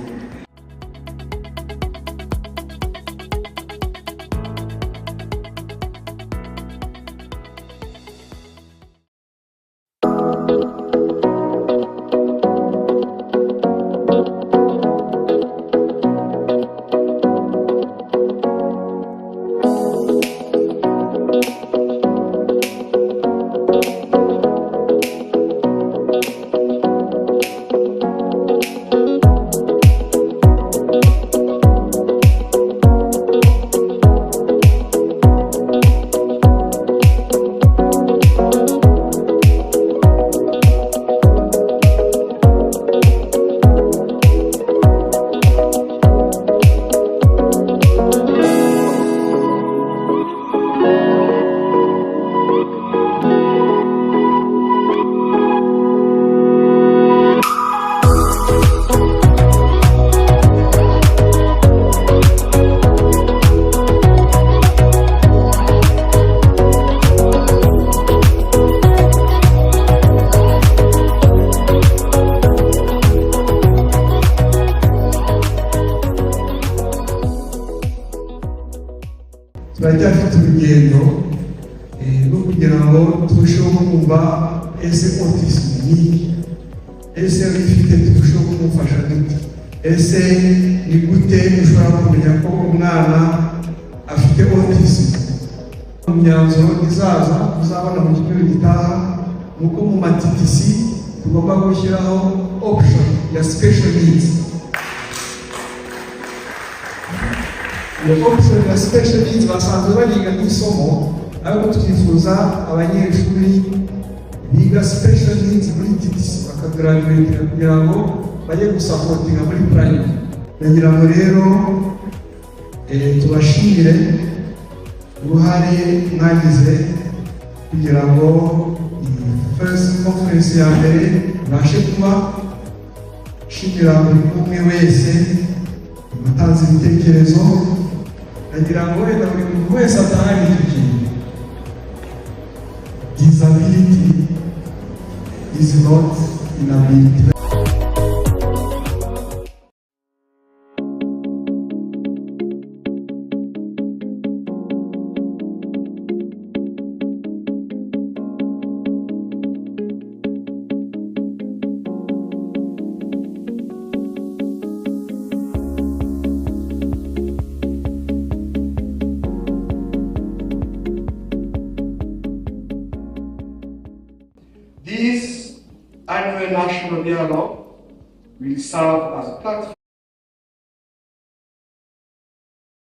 turacyafite urugendo rwo kugira ngo turusheho kumva ese autism ni ese ifite turusheho kumufasha dute ese ni gute ushobora kumenya ko umwana afite autism. Imyanzuro izaza uzabona mu cyumweru gitaha nuko mu matitisi tugomba gushyiraho option ya special needs. Iyo option ya special needs basanzwe bariga nk'isomo ariko twifuza abanyeshuri biga special needs muri TTC bakagraduate kugira ngo bajye gusapotinga muri primary. Ndagira ngo rero tubashimire uruhare mwagize kugira ngo first conference ya mbere ibashe kuba. Shimira buri umwe wese watanze ibitekerezo. Ndagira ngo wenda buri muntu wese atahari icyo kintu. Disability is not inability. This annual national dialogue will serve as a platform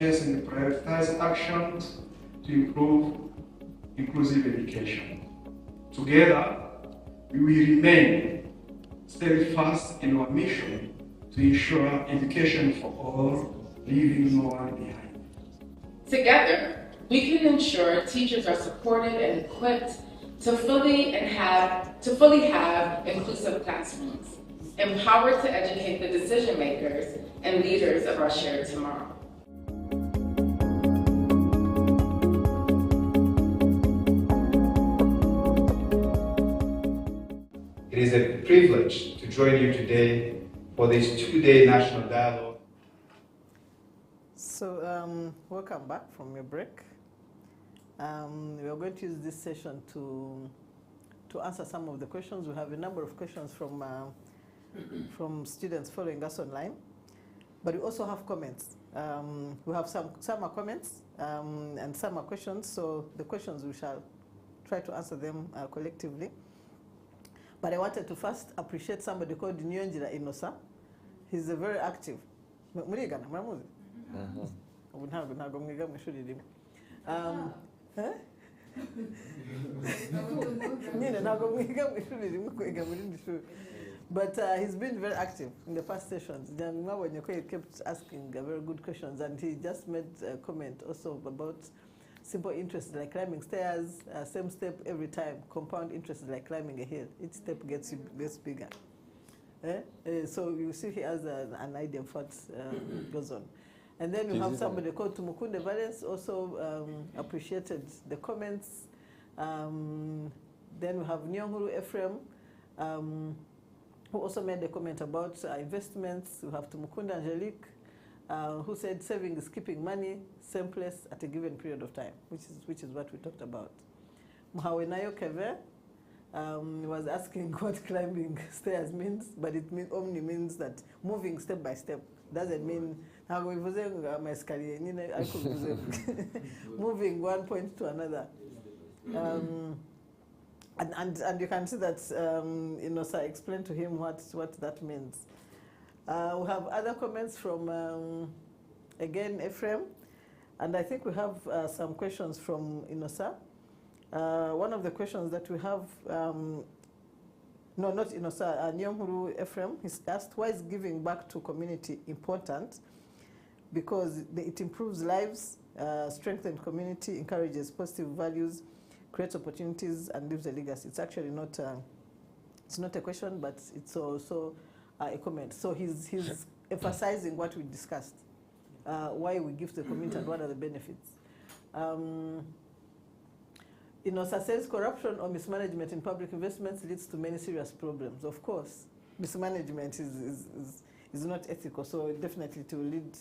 and prioritize actions to improve inclusive education. Together, we will remain steadfast in our mission to ensure education for all, leaving no one behind. Together, we can ensure teachers are supported and equipped to fully have inclusive classrooms, empowered to educate the decision makers and leaders of our shared tomorrow. It is a privilege to join you today for this two-day national dialogue. So, welcome back from your break. We are going to use this session to answer some of the questions. We have a number of questions from students following us online, but we also have comments. We have some are comments and some are questions. So the questions we shall try to answer them collectively. But I wanted to first appreciate somebody called Nyonjira Inosa. He's a very active. Murigana, muramuzi? Ntabwo mwiga mu ishuri rimwe. Nyine But he's been very active in the past sessions. When he kept asking very good questions, and he just made a comment also about simple interests like climbing stairs, same step every time, compound interests like climbing a hill. Each step gets bigger. So you see he has an idea of what goes on. And then we have somebody called Tumukunde Valence, also appreciated the comments. Then we have Nyonguru Ephraim, who also made a comment about investments. We have Tumukunde Angelique, who said saving is keeping money, same place at a given period of time, which is what we talked about. Mhawenayo Keve was asking what climbing stairs means, but it only means that moving step by step. Doesn't mean moving one point to another. And you can see that so I explained to him what that means. We have other comments from, again, Ephraim, and I think we have some questions from Inosa. One of the questions that we have, no, not Inosa, Nyonguru Ephraim, he's asked, why is giving back to community important? Because it improves lives, strengthens community, encourages positive values, creates opportunities, and leaves a legacy. It's actually not, it's not a question, but it's also a comment. So he's emphasizing what we discussed, why we give to the community and what are the benefits. Says corruption or mismanagement in public investments leads to many serious problems. Of course, mismanagement is not ethical, so definitely to lead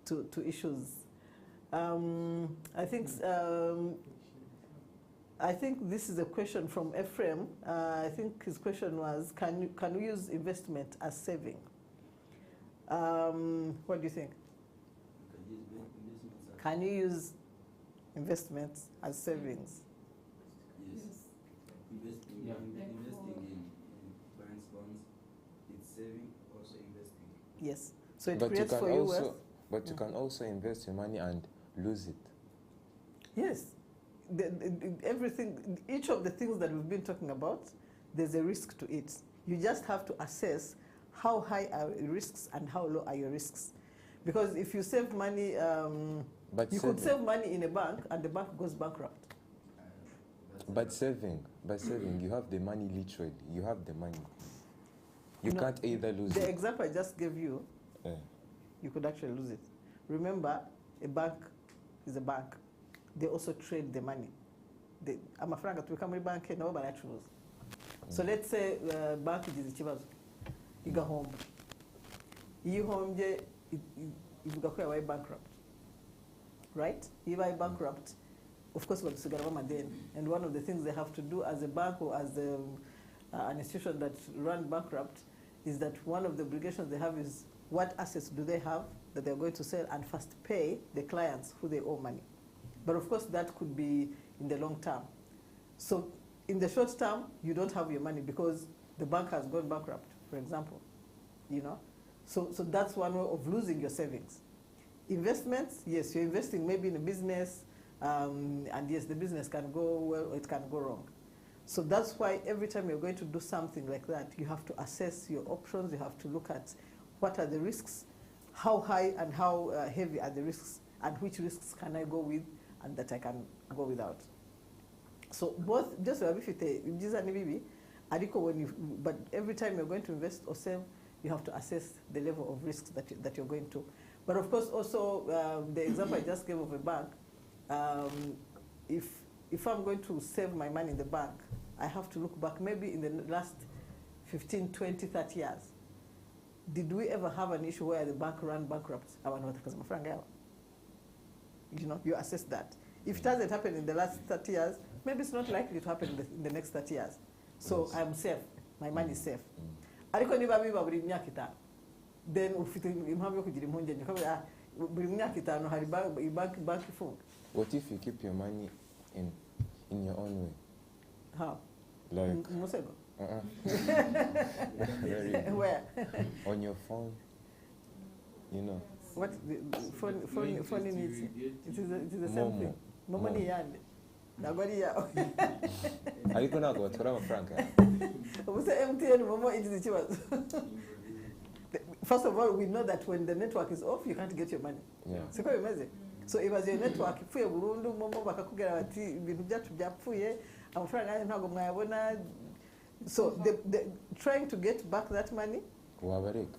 to issues. I think this is a question from Ephraim. I think his question was, can we use investment as saving? What do you think? Can you use investments as savings? Yes. Investing in banks, bonds, it's saving, also investing. Yes. So it creates for you wealth. But you can also invest your money and lose it. Yes. Everything, each of the things that we've been talking about, there's a risk to it. You just have to assess how high are your risks and how low are your risks. Because if you save money, you could save money in a bank and the bank goes bankrupt. But saving, you have the money literally. You have the money. You can't either lose it. The example I just gave you, you could actually lose it. Remember, a bank is a bank. They also trade the money. I'm afraid to become a bank, no, but I choose. So let's say bank is ikibazo. Iga home. You home you go bankrupt. Right? If I bankrupt, of course, and one of the things they have to do as a bank or as an institution that run bankrupt is that one of the obligations they have is what assets do they have that they're going to sell and first pay the clients who they owe money. But of course, that could be in the long term. So in the short term, you don't have your money because the bank has gone bankrupt, for example. So that's one way of losing your savings. Investments, yes, you're investing maybe in a business, and yes, the business can go well or it can go wrong. So that's why every time you're going to do something like that, you have to assess your options, you have to look at what are the risks, how high and how heavy are the risks, and which risks can I go with and that I can go without. So both, just but every time you're going to invest or save, you have to assess the level of risks that you're going to. But of course, also the example I just gave of a bank, if I'm going to save my money in the bank, I have to look back maybe in the last 15, 20, 30 years. Did we ever have an issue where the bank ran bankrupt? You assess that. If it hasn't happened in the last 30 years, maybe it's not likely to happen in the next 30 years. So I'm safe. My money is safe. Then what if you keep your money in your own way? How? Like where? On your phone. What phone needs? It is the same thing. No money yard. Nobody ariko ntabwo batwara amafaranga yawe. ubuse MTN momo igize ikibazo. First of all, we know that when the network is off, you can't get your money. Yeah. Siko bimeze. So it was your network ipfuye burundu momo bakakubwira bati ibintu byacu byapfuye amafaranga yanyu ntabwo mwayabona. So the trying to get back that money. Wabareka.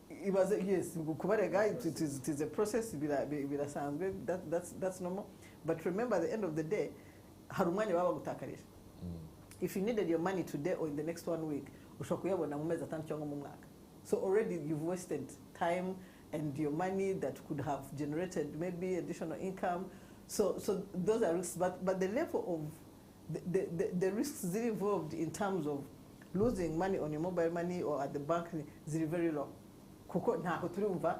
It was yes, kubarega it is a process birasanzwe, that's normal. But remember at the end of the day hari umwanya baba gutakarije. If you needed your money today or in the next 1 week, ushobora kuyabona mu mezi 5 cyangwa mu mwaka. So already you've wasted time and your money that could have generated maybe additional income. So those are risks, but the level of the risks involved in terms of losing money on your mobile money or at the bank is very low. Kuko ntako turumva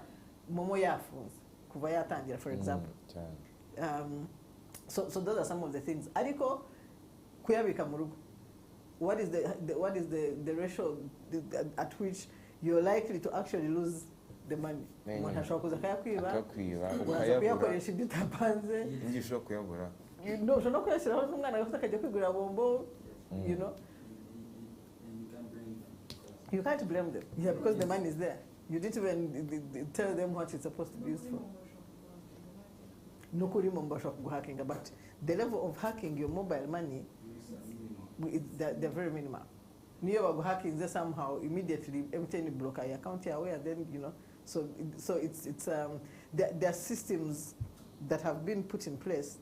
momo yafunze kuva yatangira, for example. So those are some of the things. Ariko kuyabika mu rugo, what is the ratio at which you're likely to actually lose the money? Umuntu ashobora kuza akayakwiba ukayakoresha ibyo utapanze, ingi ushobora kuyabura, ushobora no kuyashyiraho n'umwana agafite akajya kwigurira bombo, you know. You can't blame them. Yeah, because the money is there. You didn't even tell them what it's supposed to be used for. No kuri mumba shop hacking, but the level of hacking your mobile money, they're very minimal. Near hacking, they somehow immediately MTN block your account aware, then you know. So it's there are systems that have been put in place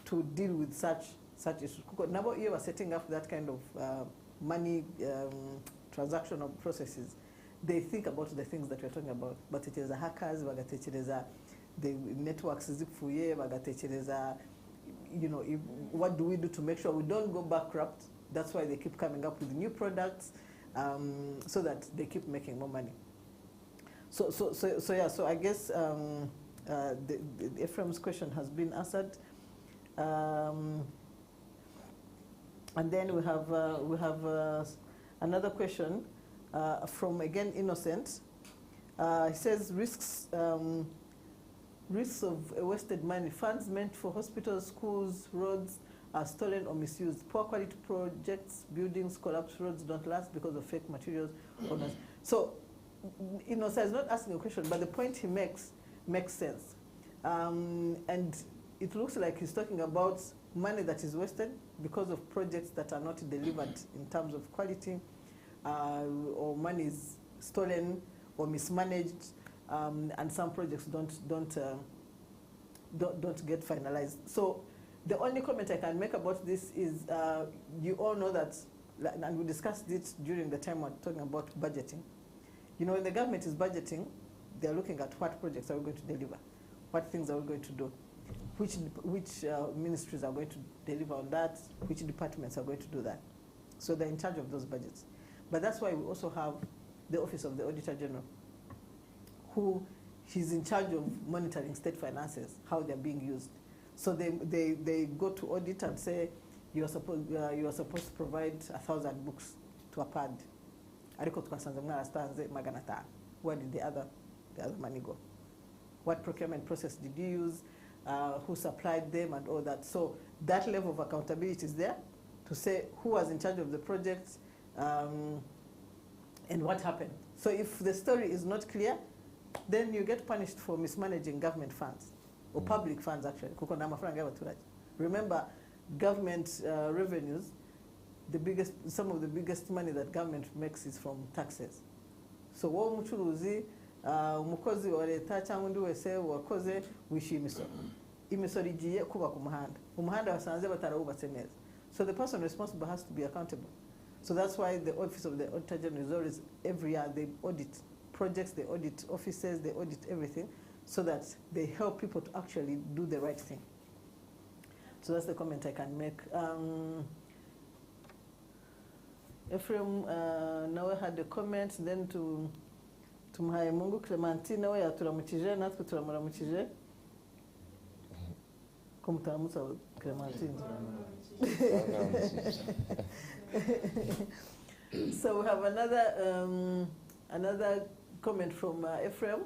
to deal with such issues. Now you are setting up that kind of money transactional processes. They think about the things that we're talking about, but it is a hackers, the networks zipfuye, you know, what do we do to make sure we don't go bankrupt? That's why they keep coming up with new products, so that they keep making more money. So yeah. So I guess Ephraim's question has been answered, and then we have another question from again Innocent. He says risks of wasted money. Funds meant for hospitals, schools, roads are stolen or misused. Poor quality projects, buildings collapse, roads don't last because of fake materials owners. So, Innocent is not asking a question, but the point he makes sense. And it looks like he's talking about money that is wasted because of projects that are not delivered in terms of quality, or money is stolen or mismanaged, and some projects don't get finalized. So the only comment I can make about this is you all know that, and we discussed it during the time we're talking about budgeting. You know, when the government is budgeting, they're looking at what projects are we going to deliver, what things are we going to do, which ministries are going to deliver on that, which departments are going to do that. So they're in charge of those budgets. But that's why we also have the Office of the Auditor General, who he's in charge of monitoring state finances, how they're being used. So they go to audit and say, you are supposed to provide 1,000 books to a PAD. Where did the other money go? What procurement process did you use? Who supplied them and all that? So that level of accountability is there to say who was in charge of the project, and what happened. So if the story is not clear, then you get punished for mismanaging government funds, or public funds actually. Remember, government revenues, some of the biggest money that government makes is from taxes. So wo mucuruzi, umukozi wa leta cyangwa undi wese wakoze wishyuye imisoro. Imisoro igiye kubaka umuhanda. Umuhanda basanze batarawubatse neza. So the person responsible has to be accountable. So that's why the Office of the Auditor General is always, every year they audit projects, they audit offices, they audit everything, so that they help people to actually do the right thing. So that's the comment I can make. Ephraim nawe had a comment, then to Muhayemungu Clementine nawe yaturamukije, natwe turamuramukije. Kumutaramutsa Clementine. So we have another comment from Ephraim.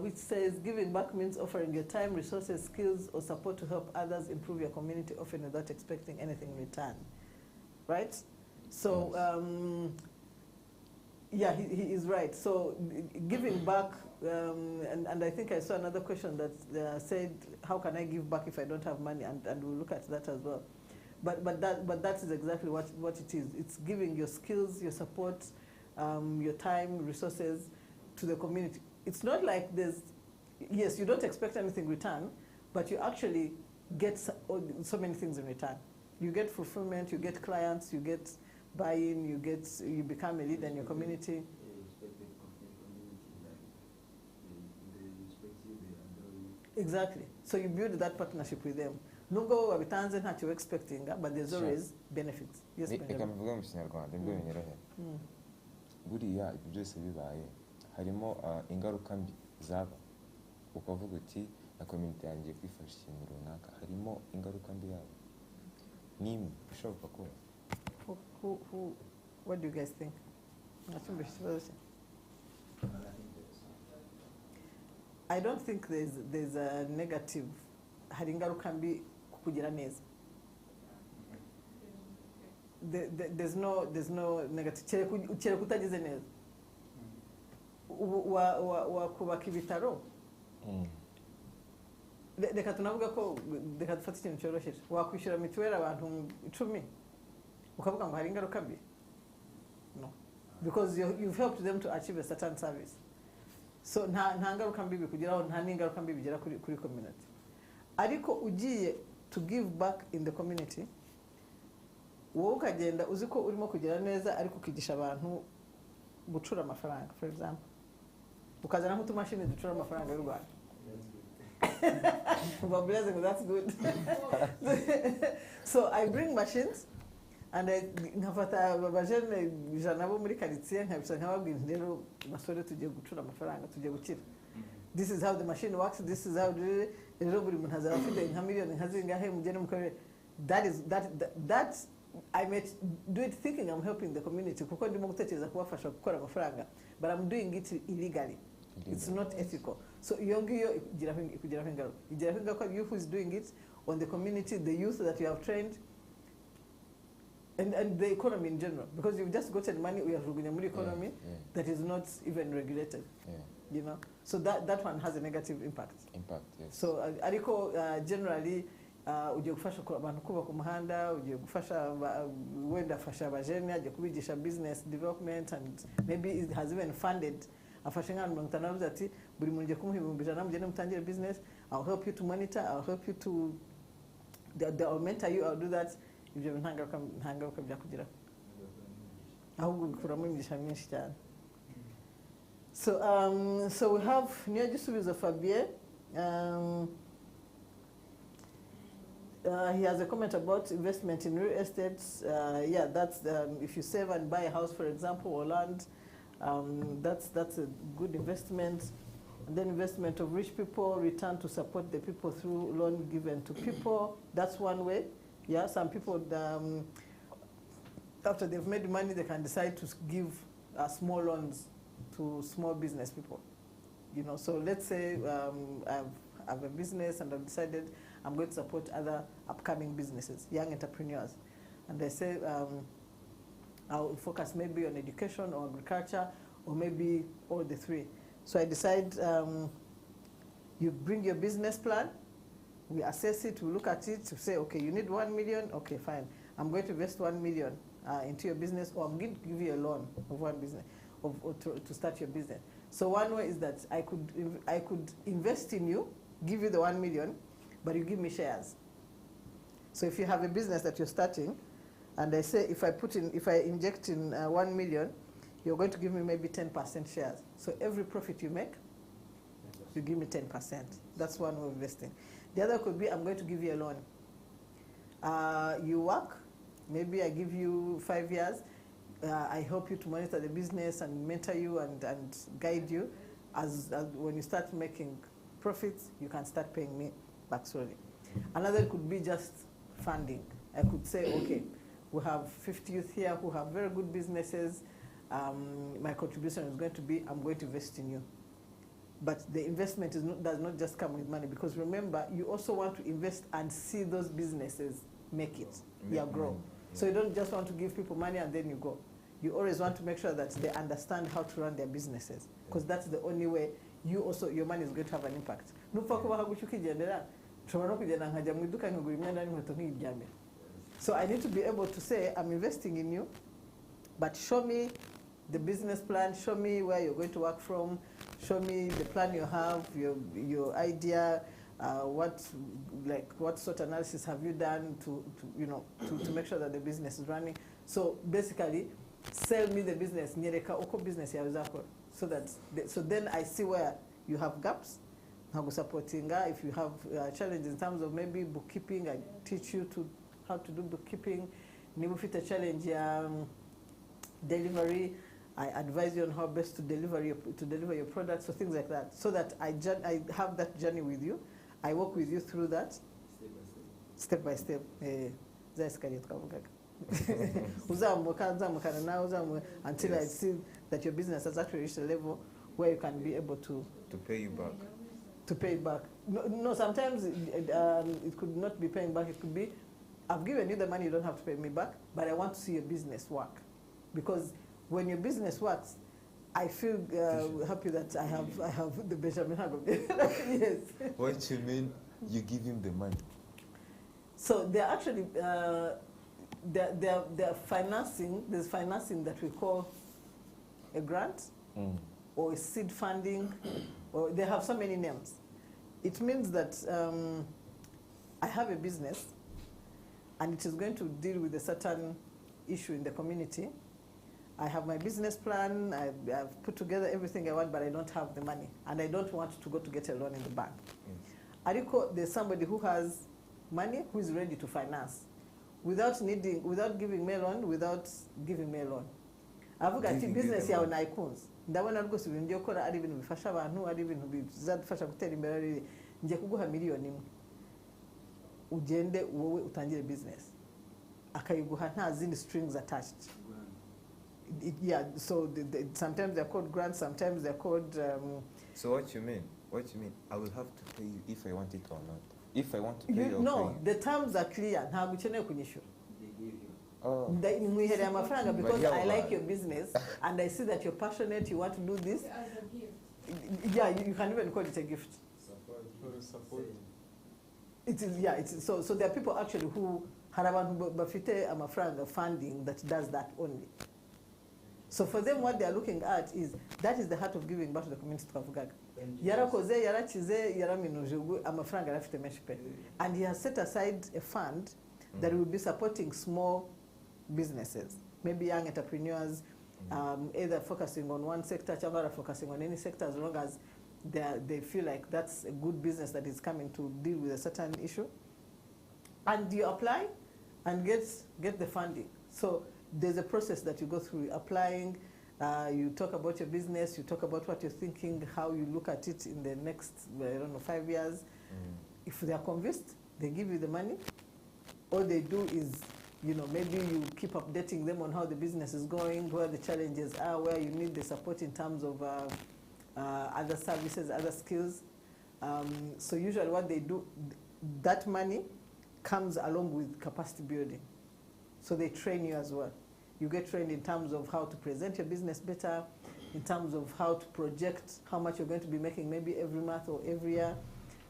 which says giving back means offering your time, resources, skills, or support to help others improve your community, often without expecting anything in return. Right? So, yeah, he is right. So giving back, and I think I saw another question that said, how can I give back if I don't have money? And we'll look at that as well. But that is exactly what it is. It's giving your skills, your support, your time, resources to the community. It's not like yes, you don't expect anything in return, but you actually get so many things in return. You get fulfillment, you get clients, you get buy-in, you become a leader in your community. Exactly. So you build that partnership with them. Nubwo wabitanze ntacyo expecting, but there's always benefits. Yes, reka mbivuge mu Kinyarwanda nibwo binyorohera. Buriya ibyo byose bibaye harimo ingaruka mbi zaba ukavuga uti na community yanjye kwifasha ikintu runaka harimo ingaruka mbi yabo nimwe bishoboka ko. What do you guys think? I don't think there's a negative. Hari ingaruka mbi kukugira neza. There's no negative. Ukere kutagize neza. Wakubaka ibitaro. Reka tunavuga ko reka dufate ikintu cyoroshye. Wakwishyura mituweli abantu 10 ukavuga ngo hari ingaruka mbi. No. Because you've helped them to achieve a certain service. So nta ngaruka mbi bikugiraho, nta n'ingaruka mbi bigera kuri community. Ariko ugiye to give back in the community, wowe ukagenda uzi ko urimo kugira neza ariko ukigisha abantu gucura amafaranga, for example. Ukazana nk'utumashini ducura amafaranga y'u Rwanda. That's good. So I bring machines and nkafata abajene ijana bo muri quartier nkabisa nkababwira rero basore tugiye gucura amafaranga, tugiye gukira. This is how the machine works, this is how rero buri muntu azaba afite nka miliyoni nka zingahe mugene mukorere. That I might do it thinking I'm helping the community kuko ndimo gutekereza kubafasha gukora amafaranga, but I'm doing it illegally. It's not ethical. So iyo ngiyo ikugiraho ingaruka. Igiraho ingaruka you who is doing it on the community, the youth that you have trained, and the economy in general, because you've just gotten money we are rugunya muri economy that is not even regulated. You know, so that one has a negative impact. Yes. So ariko generally ugiye gufasha abantu kubaka umuhanda, ugiye gufasha wenda fasha abajene, agiye kubigisha business development, and maybe it has even funded afashe nk'abantu 50 ati buri muntu ugiye kumuha 100 mugende mutangire business, I'll help you to monitor, I'll help you to I'll mentor you, I'll do that. Ibyo ntangaruka byakugiraho ahubwo bikuramo imigisha myinshi cyane. So we have Niyagisubizo Fabien. He has a comment about investment in real estate. Yeah, that's if you save and buy a house, for example, or land, that's a good investment. And then investment of rich people, return to support the people through loan given to people. That's one way. Yeah, some people, after they've made money, they can decide to give small loans to small business people. You know, so let's say I have a business and I've decided I'm going to support other upcoming businesses, young entrepreneurs. And they say I'll focus maybe on education or agriculture or maybe all the three. So I decide you bring your business plan, we assess it, we look at it, to say, okay, you need 1 million, okay, fine. I'm going to invest 1 million into your business, or I'm going to give you a loan of 1 business, to start your business. So one way is that I could invest in you, give you the 1 million, but you give me shares. So if you have a business that you're starting, and I say if I inject in 1 million, you're going to give me maybe 10% shares. So every profit you make, you give me 10%. That's one way of investing. The other could be I'm going to give you a loan. You work, maybe I give you 5 years. I help you to monitor the business and mentor you and guide you. As when you start making profits, you can start paying me back slowly. Another could be just funding. I could say, okay, we have 50 youth here who have very good businesses. My contribution is going to be, I'm going to invest in you. but the investment does not just come with money, because remember, you also want to invest and see those businesses make it, grow. So you don't just want to give people money and then you go. You always want to make sure that they understand how to run their businesses, because that's the only way your money is going to have an impact. So I need to be able to say, I'm investing in you, but show me the business plan, show me where you're going to work from, show me the plan you have, your idea, what sort of analysis have you done to make sure that the business is running. So basically, sell me the business, so then I see where you have gaps. Supporting, if you have challenges in terms of maybe bookkeeping, I teach you how to do bookkeeping. If a challenge, delivery, I advise you on how best to deliver your products, so things like that, so that I have that journey with you. I work with you through that, step by step. Until I see that your business has actually reached a level where you can be able to pay you back. To pay back. No, sometimes it could not be paying back. It could be, I've given you the money, you don't have to pay me back, but I want to see your business work. Because when your business works, I feel happy that I have the Benjamin Hagel. Yes. What do you mean you give him the money? So they're actually, they're financing, there's financing that we call a grant or a seed funding, or they have so many names. It means that I have a business and it is going to deal with a certain issue in the community. I have my business plan, I've put together everything I want, but I don't have the money. And I don't want to go to get a loan in the bank. There's somebody who has money, who is ready to finance, without giving me a loan, without giving me a loan. I've got a business here on icons. Ndabona rwose ibintu byo gukora ari ibintu bifasha abantu, ari ibintu bizadufasha gutera imbere. Ngiye kuguha miliyoni imwe, ugende wowe utangire business, akayiguha nta zindi strings attached. So sometimes they're called grants, sometimes they're called. So what you mean? I will have to pay you if I want it or not. If I want to pay you, no, the terms are clear. Ntabwo ukeneye kunyishyura. Because I like your business and I see that you're passionate, you want to do this. As a gift. Yeah, you can even call it a gift. Support. It is, so there are people actually who have bafite amafranga funding that does that only. So for them, what they are looking at is, that is the heart of giving back to the community of Gaga. Yarakoze, yarachize, yaraminuje, amafranga arafite menshi pe. And he has set aside a fund that will be supporting small businesses, maybe young entrepreneurs, either focusing on one sector, or focusing on any sector, as long as they feel like that's a good business that is coming to deal with a certain issue. And you apply and get the funding. So there's a process that you go through applying. You talk about your business, you talk about what you're thinking, how you look at it in the next, 5 years. If they are convinced, they give you the money. All they do is, maybe you keep updating them on how the business is going, where the challenges are, where you need the support in terms of other services, other skills. So usually what they do, that money comes along with capacity building. So they train you as well. You get trained in terms of how to present your business better, in terms of how to project how much you're going to be making maybe every month or every year,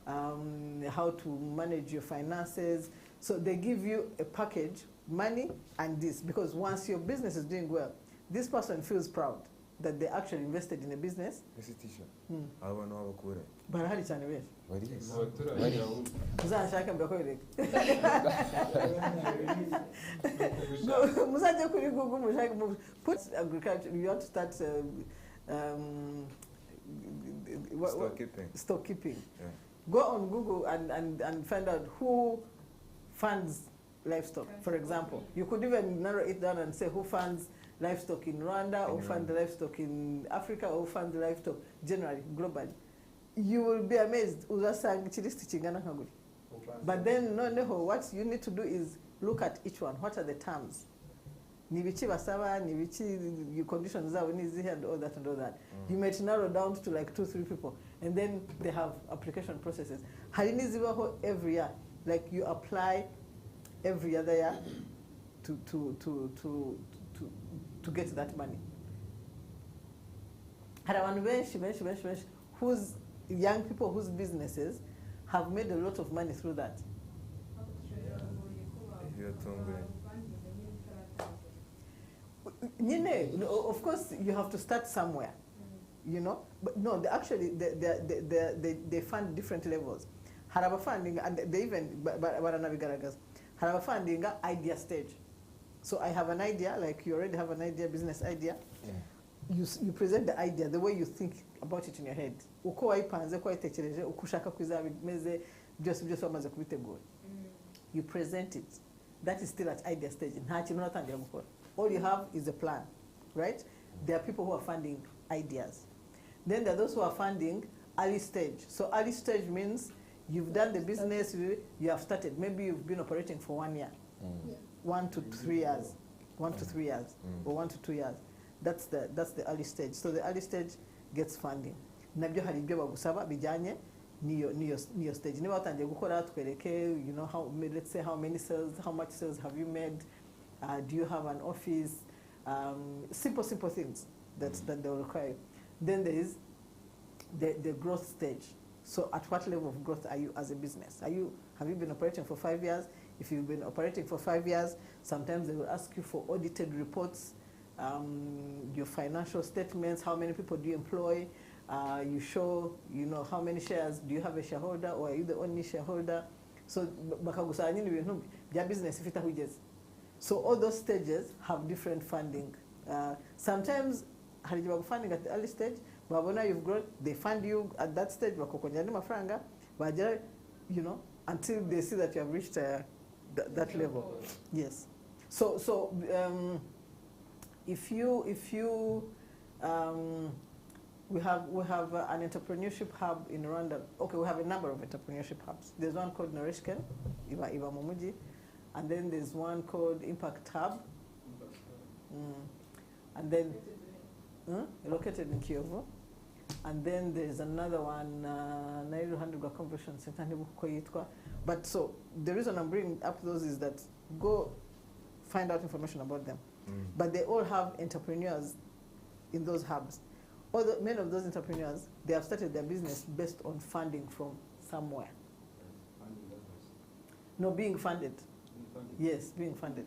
how to manage your finances. So they give you a package, money and this, because once your business is doing well, this person feels proud that they actually invested in a business. I want to have a barahari cyane benshi. Muzajya kuri Google mushake put agriculture, you want to start stock keeping. Yeah. Go on Google and find out who funds livestock, for example. You could even narrow it down and say who funds livestock in Rwanda, or fund livestock in Africa, or fund livestock generally, globally. You will be amazed. But then, what you need to do is look at each one. What are the terms? ni biki basaba, ni biki conditions zabo ni zihe, and all that and all that. You might narrow down to like 2-3 people, and then they have application processes. Hari nizibaho every year, like you apply every other year to get that money. Hari abantu benshi whose young people whose businesses have made a lot of money through that. Of course, you have to start somewhere, you know. But no, they fund different levels. Haraba funding, and they even Haraba funding idea stage. So I have an idea, like you already have an idea, business idea. Yeah. You present the idea, the way you think about it in your head. Uko waipanze, uko waitekereje, uko ushaka kuzabimeze, byose wamaze kubitegura. You present it. That is still at idea stage. All you have is a plan, right? There are people who are funding ideas. Then there are those who are funding early stage. So early stage means you've done the business, you have started. Maybe you've been operating for 1 year, 1 to 3 years, 1 to 3 years, or 1 to 2 years. That's the early stage. So the early stage gets funding. Nabyo hari ibyo bagusaba bijyanye niyo stage. Niba watangiye gukora twereke, you know, let's say how many sales, how much sales have you made? Do you have an office? Simple things that they will require. Then there is the growth stage. So at what level of growth are you as a business? Have you been operating for 5 years? If you've been operating for 5 years, sometimes they will ask you for audited reports, your financial statements, how many people do you employ? You show, you know, how many shares, do you have a shareholder, or are you the only shareholder? So bakagusanya ibintu bya business ifite aho igeze. So all those stages have different funding. Sometimes hari funding at the early stage, babona you've grown, they fund you at that stage, bakokonyana amafaranga, bagera, you know, until they see that you have reached that level. Yes. So if you we have an entrepreneurship hub in Rwanda. Okay, we have a number of entrepreneurship hubs. There's one called Norishken, Iva Mumuji, and then there's one called Impact Hub, and then located in Kiyovu, and then there's another one, Nairobi Handugwa Convention Center. But so the reason I'm bringing up those is that go find out information about them. But they all have entrepreneurs in those hubs. Many of those entrepreneurs, they have started their business based on funding from somewhere. No, being funded. Yes, being funded.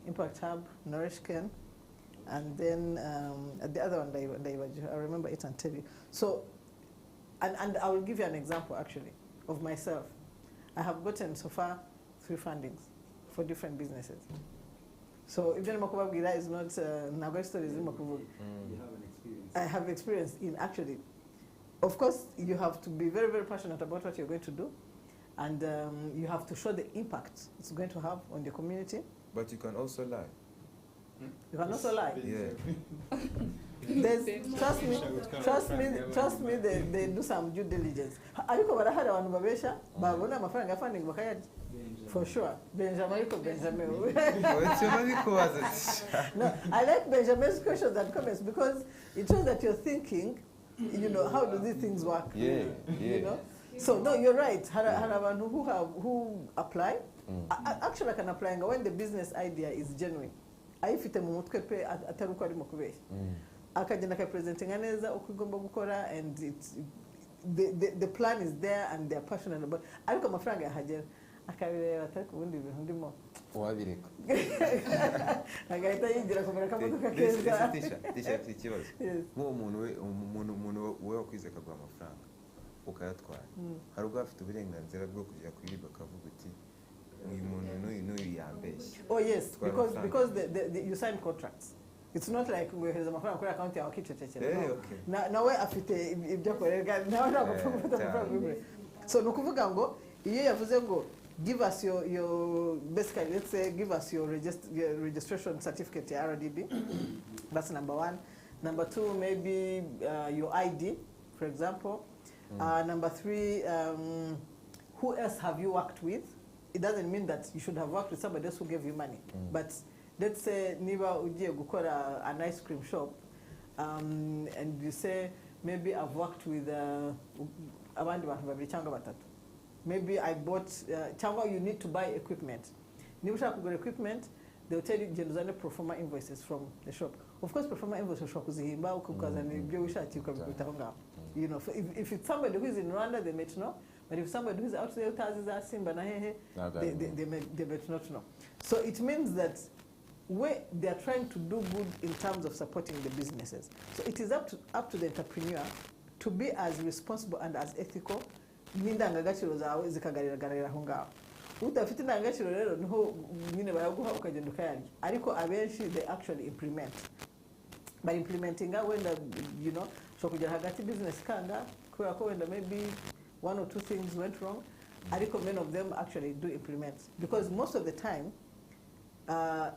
Impact Hub, Norishken, and then the other one, I remember it and tell you. So, and I will give you an example actually of myself. I have gotten so far 3 fundings for different businesses. So even Makubabgira is not Nagoi stories in Makubu. You have an experience. I have experience in actually. Of course, you have to be very, very passionate about what you're going to do, and you have to show the impact it's going to have on the community. But you can also lie. You can also lie. Yeah. Trust me. They do some due diligence. Ariko barahari abantu babesha babona amafaranga funding bakayarya. For sure. Benjamin. No, I like Benjamin's questions and comments because it shows that you're thinking, you know, how do these things work? Yeah. You know? So no, you're right. Harabantu who apply, actually I can apply when the business idea is genuine. Ayifite mu mutwe pe atari uko ari mukubeshya. Akagenda ka presenting neza uko igomba gukora, and the plan is there and they're passionate about. Ariko amafaranga yahagera akabireba atari kubundi ibintu ndimo wabireka agahita yigira kumera kamodoka keza. Tisha ikibazo umuntu we wakwize akaguha amafaranga ukayatwara, hari ubwo afite uburenganzira bwo kujya kwiba akavuga uti uyu muntu n'uyu yambeshye. Oh yes, because you sign contracts. It's not like we have amafaranga kuri account yawe kicecekera. Nawe afite ibyo korega nawe ntabwo. So nukuvuga ngo iyo yavuze ngo give us your basically, let's say, give us your registration certificate, RDB. That's number 1. Number 2, maybe your ID, for example. Number 3, who else have you worked with? it doesn't mean that you should have worked with somebody else who gave you money. But let's say niba ugiye gukora an ice cream shop, and you say maybe I've worked with abandi bantu babiri cyangwa batatu. Maybe I bought cyangwa you need to buy equipment. Niba ushaka kugura equipment, they will tell you genda pro forma invoices from the shop. Of course, pro forma invoices ushobora kuzihimba ukazana ibyo wishakiye ukabikubita aho ngaho. You know, if it's somebody who is in Rwanda, they may know. But if somebody who is out there utazi za Simba na hehe, they may not know. So it means that they are trying to do good in terms of supporting the businesses. So it is up to the entrepreneur to be as responsible and as ethical. N'indangagaciro zawe zikagarira aho ngaho. Udafite indangagaciro rero niho nyine bayaguha ukagenda ukayarya. Ariko abenshi they actually implement. By implementing when you know, so kujya hagati business kanga kubera ko wenda maybe one or two things went wrong. Ariko many of them actually do implement, because most of the time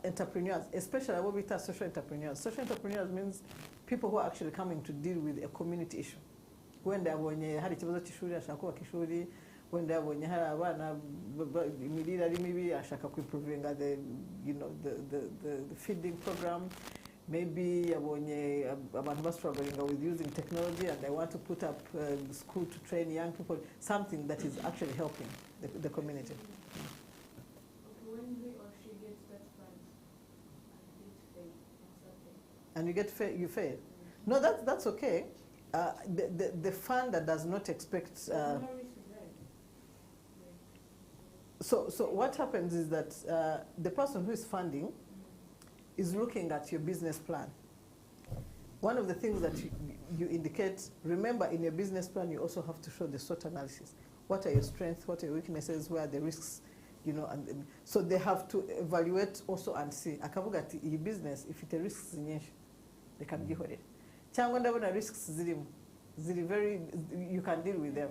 entrepreneurs, especially what we call social entrepreneurs means people who are actually coming to deal with a community issue. When they abonye hari ikibazo cy'ishuri ashaka kubaka ishuri, when they abonye hari abana imirire ari mibi ashaka kuimprovinga the feeding program. Maybe abantu struggling with using technology and they want to put up school to train young people, something that is actually helping the community. When he or she gets that fund and you fail. No, that's okay. The fund that does not expect. So what happens is that the person who is funding is looking at your business plan. One of the things that you indicate, remember in your business plan, you also have to show the SWOT analysis. What are your strengths? What are your weaknesses? Where are the risks? You know, and so they have to evaluate also and see. Akavuga ati iyi business ifite risks nyinshi, they can give it. Cyangwa ndabona risks very, you can deal with them.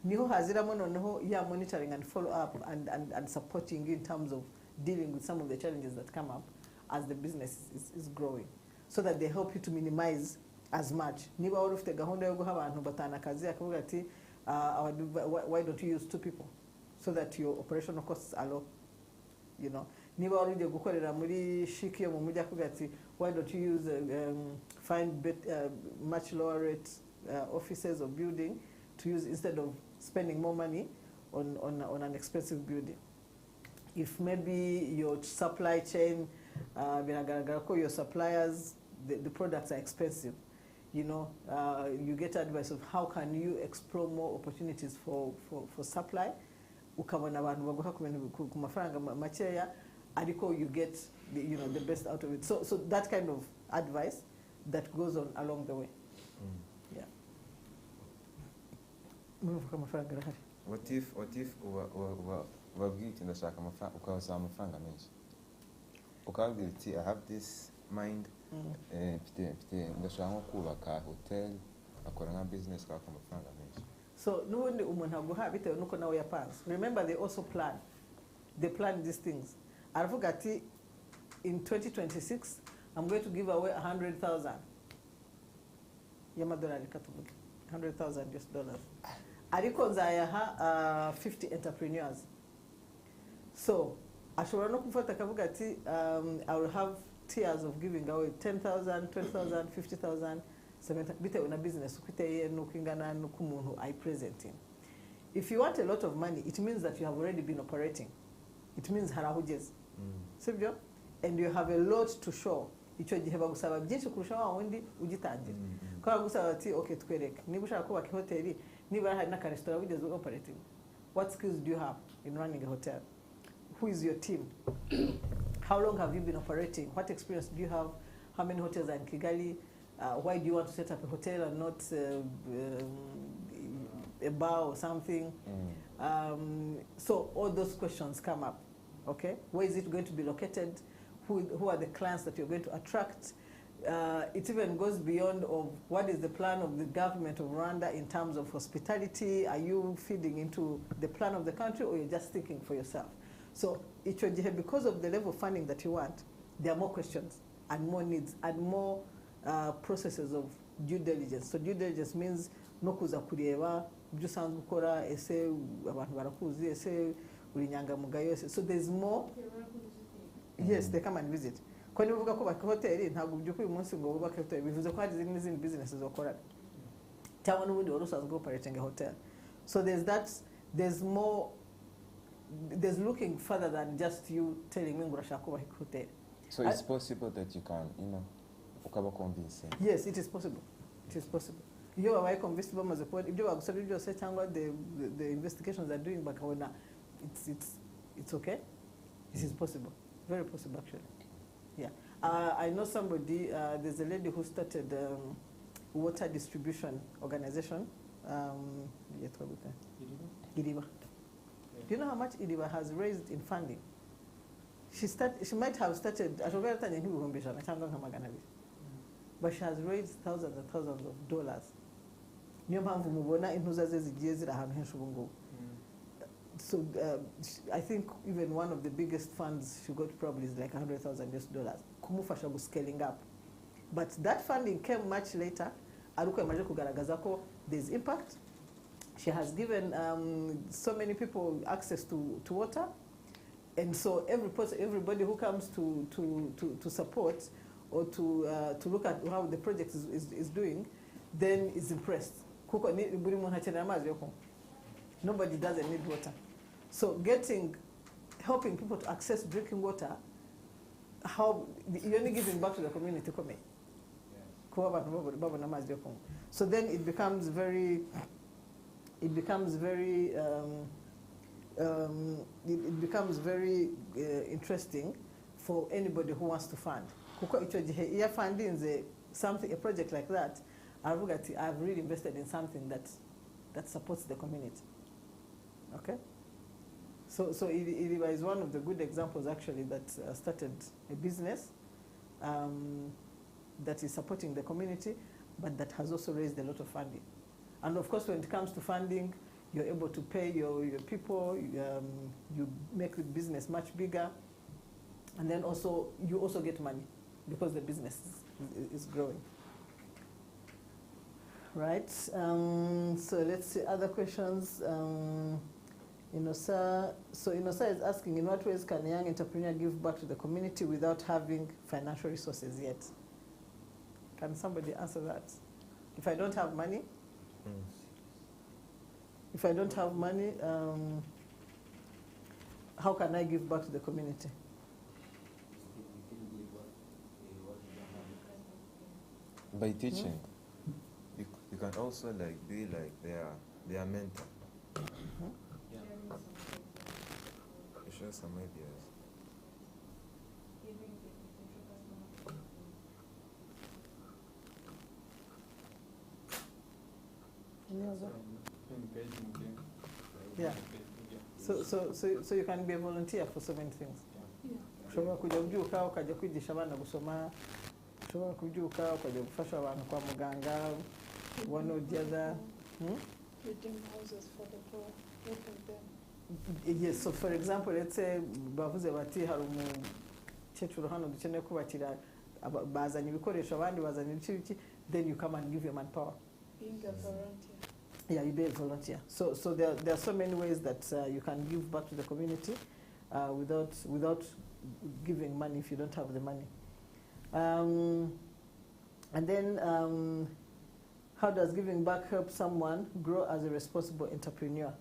Niho haziramo noneho ya monitoring and follow up and supporting you in terms of dealing with some of the challenges that come up as the business is growing, so that they help you to minimize as much. Niba wari ufite gahunda yo guha abantu batana akazi akavuga ati why don't you use 2 people so that your operational costs are low, you know. Niba wari ugiye gukorera muri shiki yo mu mujyi akavuga ati why don't you use find much lower rate offices or building to use instead of spending more money on an expensive building. If maybe your supply chain, your suppliers, the products are expensive, you know, you get advice of how can you explore more opportunities for supply. Ukabona abantu baguha ku mafaranga makeya, ariko you get the best out of it. So that kind of advice that goes on along the way. Yeah. What if wabwiye iti ndashaka amafaranga ukabasaba amafaranga menshi ukabwira iti I have this mind, ndashaka nko kubaka hotel akora nka business kaka amafaranga menshi. So nubundi umuntu aguha bitewe nuko nawe yapanze. Remember they also plan. They plan these things. Aravuga ati in 2026 I'm going to give away 100,000 y'amadolari katuvuge $100,000. Ariko nzayaha 50 entrepreneurs. So ashobora no kumfata akavuga ati I will have tiers of giving away 10,000, 12,000, 50,000, 70,000 bitewe na business ukiteye nuko ingana nuko umuntu I present in. If you want a lot of money, it means that you have already been operating. It means harahugeze. Sibyo? And you have a lot to show. Icyo gihe bagusaba byinshi kurusha wa wundi ugitangira. Kwa gusaba ati okay twereke. Niba ushaka kubaka hoteli, niba hari n'aka restaurant wigeze operating. What skills do you have in running a hotel? Who is your team? How long have you been operating? What experience do you have? How many hotels are in Kigali? Why do you want to set up a hotel and not a bar or something? So all those questions come up. Okay, where is it going to be located? Who are the clients that you're going to attract? It even goes beyond of what is the plan of the government of Rwanda in terms of hospitality. Are you feeding into the plan of the country, or you're just thinking for yourself? So because of the level of funding that you want, there are more questions and more needs and more processes of due diligence. So due diligence means no kuza kureba ibyo usanzwe ukora, ese abantu barakuzi, ese uri inyangamugayo yose. So there's more. Yes, they come and visit. Ko nivuga ko baka hoteli ntabwo byuko uyu munsi ngo bubake hoteli bivuze ko hari n'izindi businesses bakora cyangwa n'ubundi wari usanzwe operating a hotel. So there's more, there's looking further than just you telling me ngo urashaka kubaka hotel. So it's possible that you can, ukaba convincing. Yes, it is possible. It is possible. Iyo babaye convinced bamaze kubona ibyo bagusabye byose cyangwa the investigations are doing bakabona it's okay. It is possible. Very possible actually. Yeah. I know somebody, there's a lady who started water distribution organization. Iriba. Do you know how much Iriba has raised in funding? She might have started, but she has raised thousands and thousands of dollars. So I think even one of the biggest funds she got probably is like $100,000 kumufasha scaling up. But that funding came much later. Aruko yamaze kugaragaza ko there's impact. She has given so many people access to water, and so everybody who comes to support or to look at how the project is doing, then is impressed. Nobody doesn't need water. So helping people to access drinking water, you're only giving back to the community. So then it becomes very interesting for anybody who wants to fund. A project like that, I've really invested in something that supports the community. Okay? So Iriba is one of the good examples actually that started a business that is supporting the community, but that has also raised a lot of funding. And of course, when it comes to funding, you're able to pay your people, you make the business much bigger, and then you also get money because the business is growing. Right, so let's see other questions. Inosa is asking, in what ways can a young entrepreneur give back to the community without having financial resources yet? Can somebody answer that? If I don't have money, how can I give back to the community? By teaching. You can also be like their mentor. Share some ideas. Yeah. So you can be a volunteer for so many things. Ushobora kujya ubyuka ukajya kwigisha abana gusoma, ushobora kubyuka ukajya gufasha abantu kwa muganga, one or the other. Building houses for the poor, helping them. Yes, so for example, let's say bavuze bati hari umukecuru hano dukeneye kubakira bazanye ibikoresho abandi bazanye iki, then you come and give your manpower. Being a volunteer. Yeah, you be a volunteer. So there are so many ways that you can give back to the community without giving money if you don't have the money. And then how does giving back help someone grow as a responsible entrepreneur?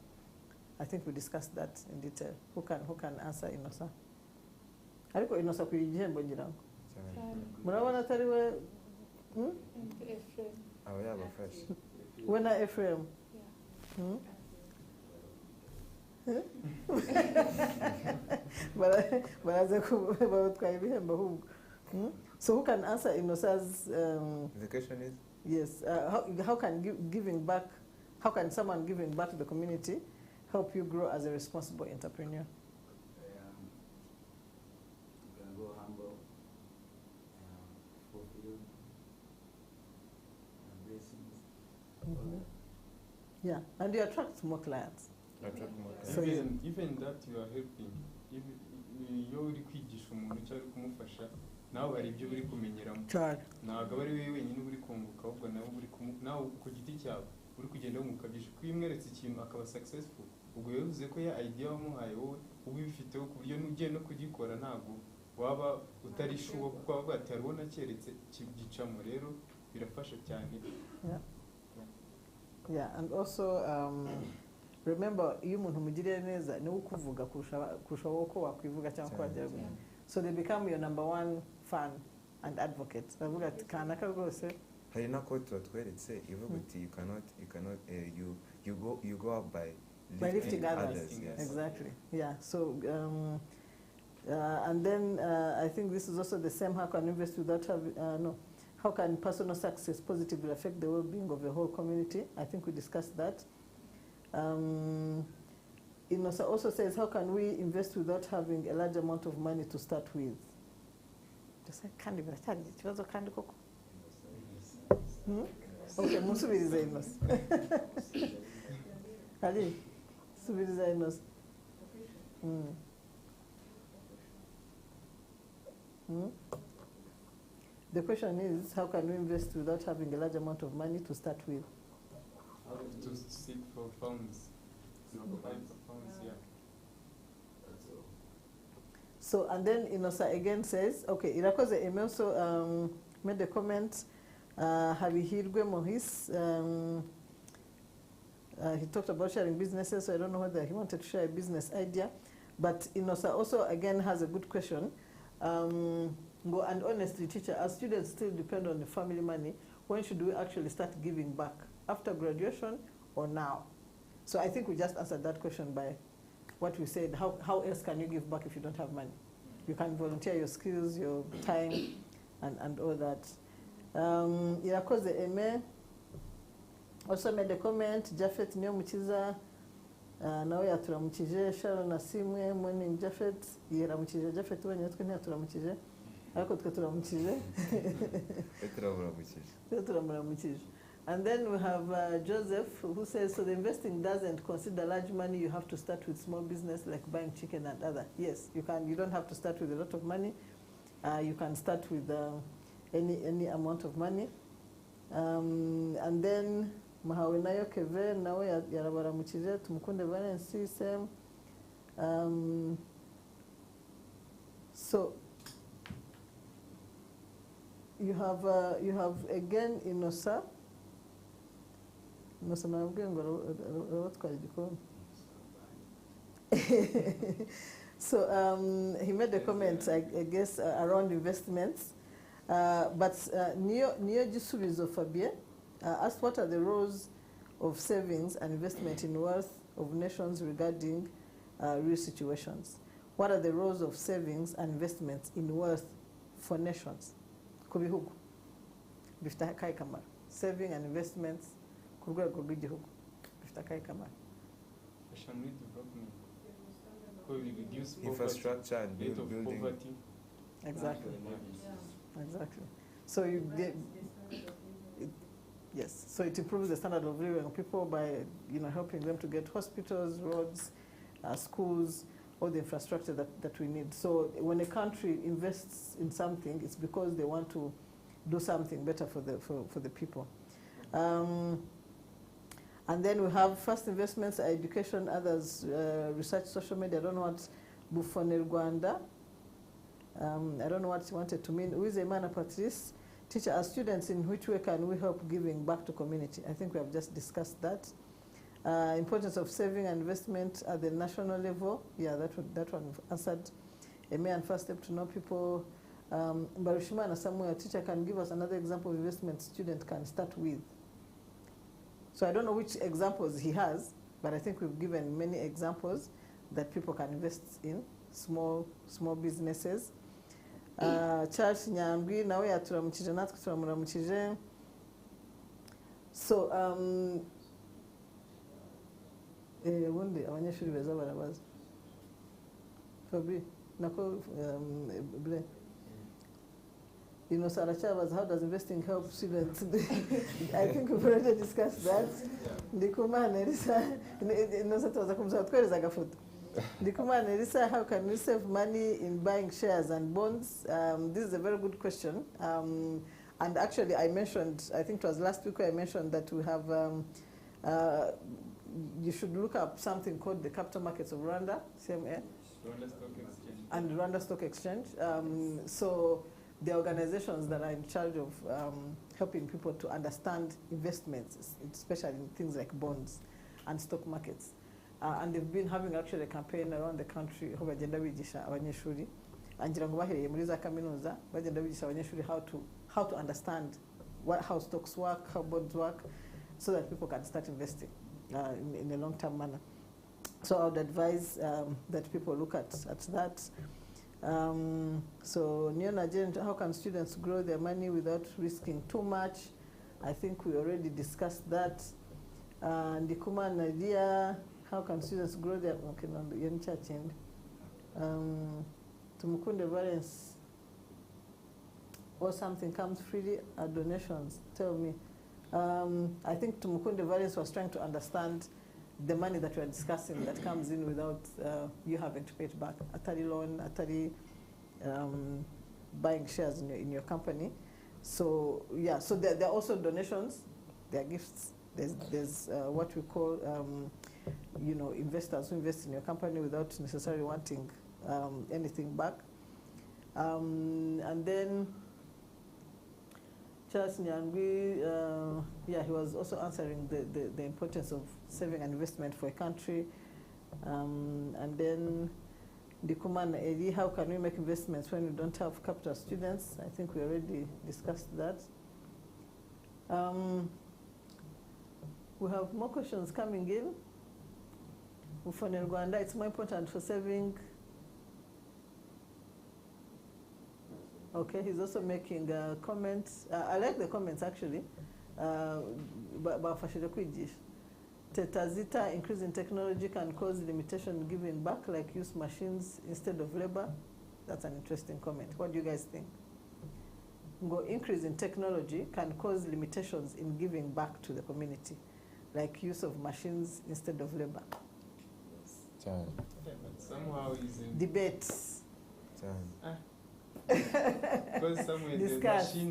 I think we discussed that in detail. Who can answer Inosa? Ariko Inosa ku igihembo ngirango. Murabona atari we Ephraim. Oh yeah, but fresh. When I Ephraim. So who can answer Inosa's the question is? Yes. How can someone giving back to the community help you grow as a responsible entrepreneur? You can go humble, fulfill, blessings. Yeah, and you attract more clients. So even that you are helping, iyo uri kwigisha umuntu cyangwa kumufasha, nawe hari ibyo uri kumenyeramo. Ntabwo ari wewe wenyine uri kunguka, ahubwo nawe ku giti cyawe uri kugenda wunguka byinshi. Kwimweretse ikintu akaba successful, ubwo bivuze ko ya idea wamuhaye wowe ubifiteho ku buryo n'ugiye no kugikora ntabwo waba utari shuwa kuko wavuga ati hariho nakeretse kigicamo rero birafasha cyane. Yeah, and also remember iyo umuntu umugiriye neza niwe ukuvuga kurusha wowe uko wakwivuga cyangwa ko wagira gutya. So they become your number one fan and advocate. Bavuga ati kanaka rwose. Hari na quote watweretse ivuga uti you go up by lifting others. Yes. Exactly. Yeah. So and then I think this is also the same. How can you invest without having how can personal success positively affect the well-being of the whole community? I think we discussed that. Inosa also says, how can we invest without having a large amount of money to start with? Just can't even koko. Okay, musubiriza Inosa. Ali, subiriza Inosa. The question is, how can we invest without having a large amount of money to start with? To seek for funds. So, and then Inosa again says, okay, Irakoze Eme also made a comment, Habihirwe Mohis, he talked about sharing businesses, so I don't know whether he wanted to share a business idea, but Inosa also again has a good question. And honestly, teacher, as students still depend on the family money, when should we actually start giving back? After graduation or now? So I think we just answered that question by what we said. How else can you give back if you don't have money? You can volunteer your skills, your time, and all that. Irakoze Eme also made a comment. Jafet Nyomukiza nawe yaturamukije. Sharon Asimwe morning Jafet yaramukije. Jafet we nyatwe ntiyaturamukije ariko twe turamukije. Turamukije. And then we have Joseph who says, so the investing doesn't consider large money, you have to start with small business like buying chicken and other. Yes, you can. You don't have to start with a lot of money. You can start with any amount of money. And then Mahawenayo Keve, nawe yarabaramukije, tumukunde Valence, same. So you have again Inosa. So he made a comment, I guess, around investments. But Neo Gisubizo Fabien asked, what are the roles of savings and investment in wealth of nations regarding real situations? What are the roles of savings and investments in wealth for nations? Kubihugu. Bifta kai kamara. Saving and investments ku rwego rw'igihugu. Bifta kai kamara. Reduce infrastructure and building. Poverty. Exactly. Exactly. So you get, yes. So it improves the standard of living of people by helping them to get hospitals, roads, schools, all the infrastructure that we need. So when a country invests in something, it's because they want to do something better for the people. And then we have first investments, education, others, research, social media. I don't know what Bufone Rwanda. I don't know what she wanted to mean. Uizemana Patrice, teacher, as students, in which way can we help giving back to community? I think we have just discussed that. Importance of saving and investment at the national level. Yeah, that one answered. Eme and first step to know people. Barushimana Samuel, teacher, can give us another example of investment student can start with. So I don't know which examples he has, but I think we've given many examples that people can invest in, small businesses. Charles Nyambwi, nawe yaturamukije natwe turamuramukije. So ubundi abanyeshuri beza barabaza. Fabri, nako Ble. How does investing help students? I think we've already discussed that. Ndikumana Elisa, Elisa, how can we save money in buying shares and bonds? This is a very good question. And actually I mentioned, I think it was last week I mentioned that we have you should look up something called the Capital Markets of Rwanda, CMA. Rwanda Stock Exchange. And Rwanda Stock Exchange. So the organizations that are in charge of helping people to understand investments, especially in things like bonds and stock markets. And they've been having actually a campaign around the country aho bagenda bigisha abanyeshuri angira ngo bahereye muri za kaminuza bagenda bigisha abanyeshuri how to understand how stocks work, how bonds work, so that people can start investing in a long-term manner. So I would advise that people look at that. So Niona Jen, how can students grow their money without risking too much? I think we already discussed that. Ndikuma Nadia, how can students grow their, okay, no, Yen Chachin. Tumukunde Valence, or something comes freely at donations, tell me. I think Tumukunde Valence was trying to understand the money that we are discussing that comes in without you having to pay it back. Atari loan, Atari buying shares in your company. So yeah, so there are also donations, there are gifts. There's what we call, investors who invest in your company without necessarily wanting anything back. And then Charles Nyangwi, he was also answering the importance of saving and investment for a country. And then Ndikuman Eri, how can we make investments when we don't have capital students? I think we already discussed that. We have more questions coming in. For Rwanda, it's more important for saving. Okay, he's also making comments. I like the comments actually. Tetazita, increase in technology can cause limitation in giving back, like use machines instead of labor. That's an interesting comment. What do you guys think? Increase in technology can cause limitations in giving back to the community, like use of machines instead of labor. Yeah, but somehow is in debates. Because somewhere the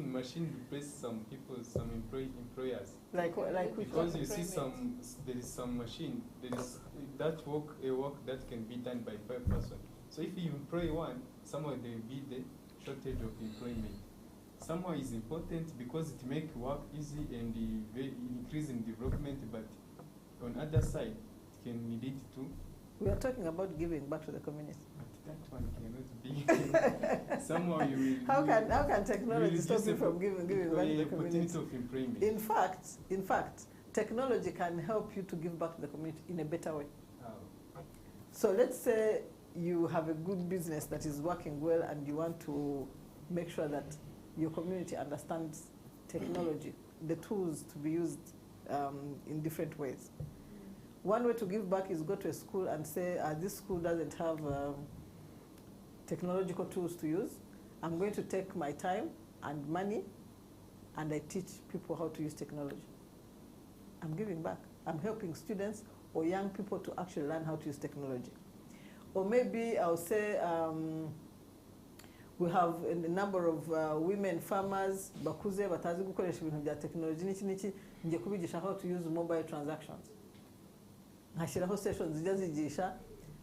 machine replaces some people, some employers. Like which? Because you see there is some machine, there is a work that can be done by 5 persons. So if you employ one, somewhere there will be the shortage of employment. Somehow is important because it makes work easy and increase in development, but on other side, it can lead to. We are talking about giving back to the community. But that one cannot be. Somehow you will. How can technology stop you from giving back to the community? Of employment. In fact, technology can help you to give back to the community in a better way. Oh. So let's say you have a good business that is working well and you want to make sure that your community understands technology, the tools to be used in different ways. One way to give back is go to a school and say, this school doesn't have technological tools to use. I'm going to take my time and money and I teach people how to use technology. I'm giving back. I'm helping students or young people to actually learn how to use technology. Or maybe I'll say, we have a number of women farmers bakuze batazi gukoresha ibintu bya technology niki ngiye kubigisha how to use mobile transactions. Nkashyiraho sessions zijya zigisha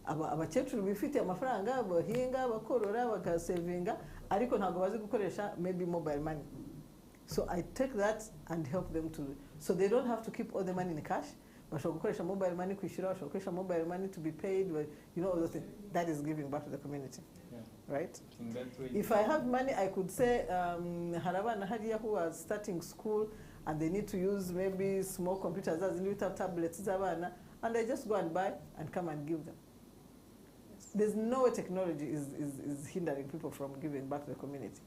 abakecuru bifitiye amafaranga bahinga bakorora bakasevinga ariko ntabwo bazi gukoresha maybe mobile money. So I take that and help them to, so they don't have to keep all the money in cash. Bashobora gukoresha mobile money kwishyura, bashobora gukoresha mobile money to be paid, all those things. That is giving back to the community. Right? In that way. If I have money, I could say, Harabana Hadia who are starting school and they need to use maybe small computers, as little tablets, and I just go and buy and come and give them. There's no way technology is hindering people from giving back to the community.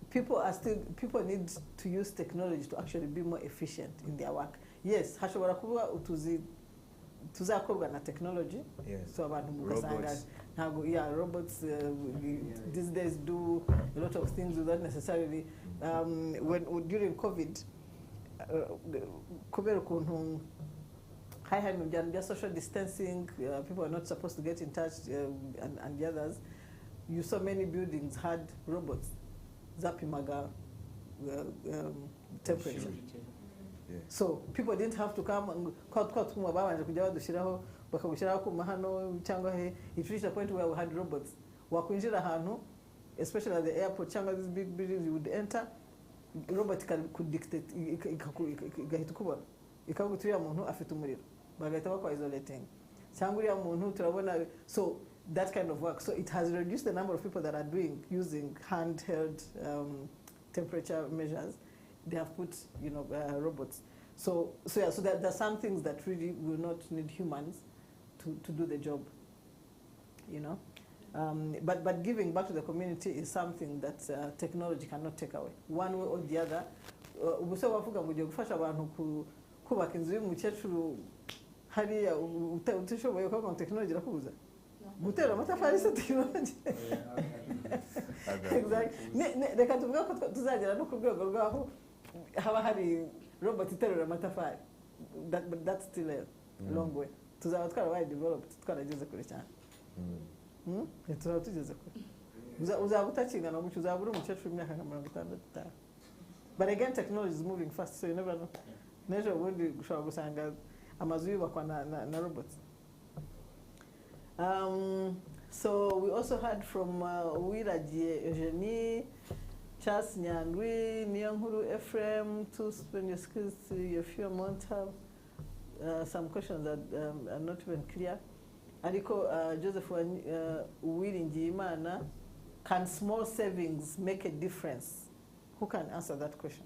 People need to use technology to actually be more efficient in their work. Yes, hashobora kuba tuzakorwa na technology. Yes. So abantu mugasanga ntago robots these days do a lot of things without necessarily during COVID kubera ukuntu high social distancing, people are not supposed to get in touch and the others. You saw many buildings had robots zapimaga temperature. So people didn't have to come and twuma babanje kujya badushyiraho bakagushyiraho kuma hano cyangwa he. It reached a point where we had robots. Wakwinjira ahantu, especially at the airport cyangwa these big buildings, you would enter, robot could dictate, igahita ukubona. Ikavuga uriya muntu afite umuriro. Bagahita bakwa isolating. Cyangwa uriya muntu turabona. So that kind of work. So it has reduced the number of people that are using handheld temperature measures. They have put, robots. So there are some things that really will not need humans to do the job, But giving back to the community is something that technology cannot take away. One way or the other, ubuse wavuga ngo ugiye gufasha abantu kubaka inzu y'umukecuru hariya utishoboye ko technology irakubuza. Gutera amatafari se technology. Exactly. Reka tuvuga ko tuzagera no ku rwego rwaho haba hari robot iterura amatafari. But that's still a long way. Tuzaba twarabaye developed twarageze kure cyane. Tuzaba tugeze kure. Uzaba utakingana mucyo uzaba uri umukecuru imyaka nka 60. But again, technology is moving fast, so you never know. Nejo ubundi gushobora gusanga amazu yubakwa na robots. So we also heard from Uwiragiye Eugenie, Charles Nyandwi, Niyonkuru Ephraim, to spend your skills to your few amount have some questions that are not even clear. Ariko Joseph Uwiringiyimana, can small savings make a difference? Who can answer that question?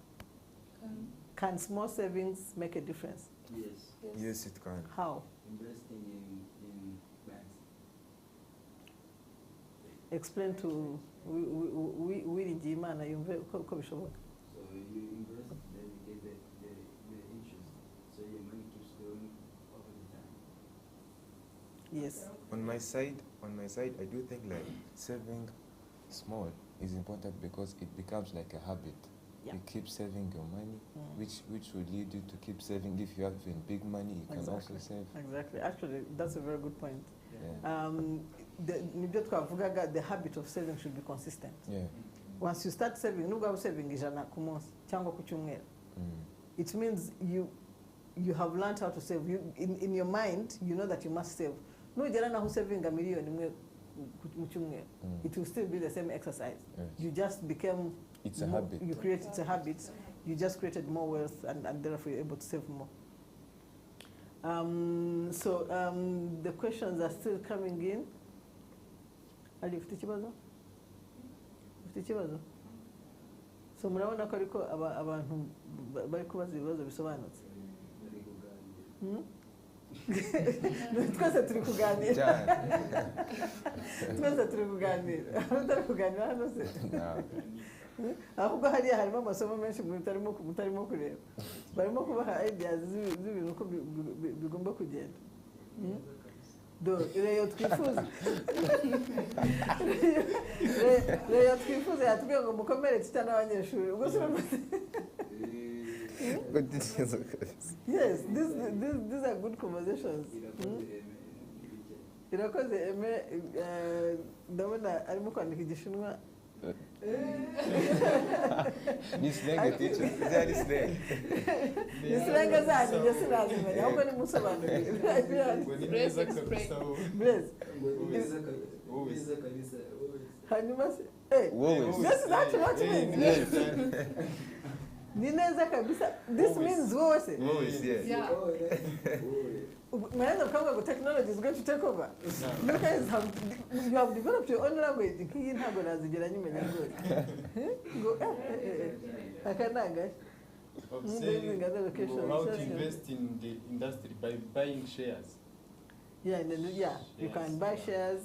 Can small savings make a difference? Yes. Yes, it can. How? Investing in banks. Explain to Uwiringiyimana yumve uko bishoboka. So you invest, then you get the interest. So your money keeps growing over the time. Yes. On my side, I do think like saving small is important because it becomes like a habit. Yeah. You keep saving your money, which will lead you to keep saving. If you have big money, you can also save. Exactly. Actually, that's a very good point. Yeah. The habit of saving should be consistent. Yeah. Once you start saving, nubwo saving ijana ku munsi cyangwa ku cyumweru. It means you have learned how to save. In your mind, you know that you must save. Nugera naho saving a million imwe mu cyumweru. It will still be the same exercise. Yes. You just became. It's a habit. It's a habit. You just created more wealth, and therefore you're able to save more. The questions are still coming in. Ali, ufite ikibazo? So murabona ko ariko abantu bari kubaza ibibazo bisobanutse. Twese turi kuganira. Twese turi kuganira. Utari kuganira hano se? Ahubwo hariya harimo amasomo menshi mutarimo kureba. Barimo kubaha ideas z'ibintu uko bigomba kugenda. Reyo twifuza yatubwiye ngo mukomere cyane abanyeshuri. Ubwo se Yes, these are good conversations. Irakoze Eme ndabona arimo kwandika igishinwa. Nislenge teacher. Is Nislenge? Nislenge zaje njye sinazimenya ahubwo ni musobanurire. Hanyuma se this is actually what it means. Ni neza kabisa. This means wowe se. Yeah. Mwanza kama go technology is going to take over. You guys you have developed your own language. Nkiyi ntago nazigera nyimenya rwose. Go akananga. Of saying how to invest in the industry by buying shares. Yeah, you can buy shares,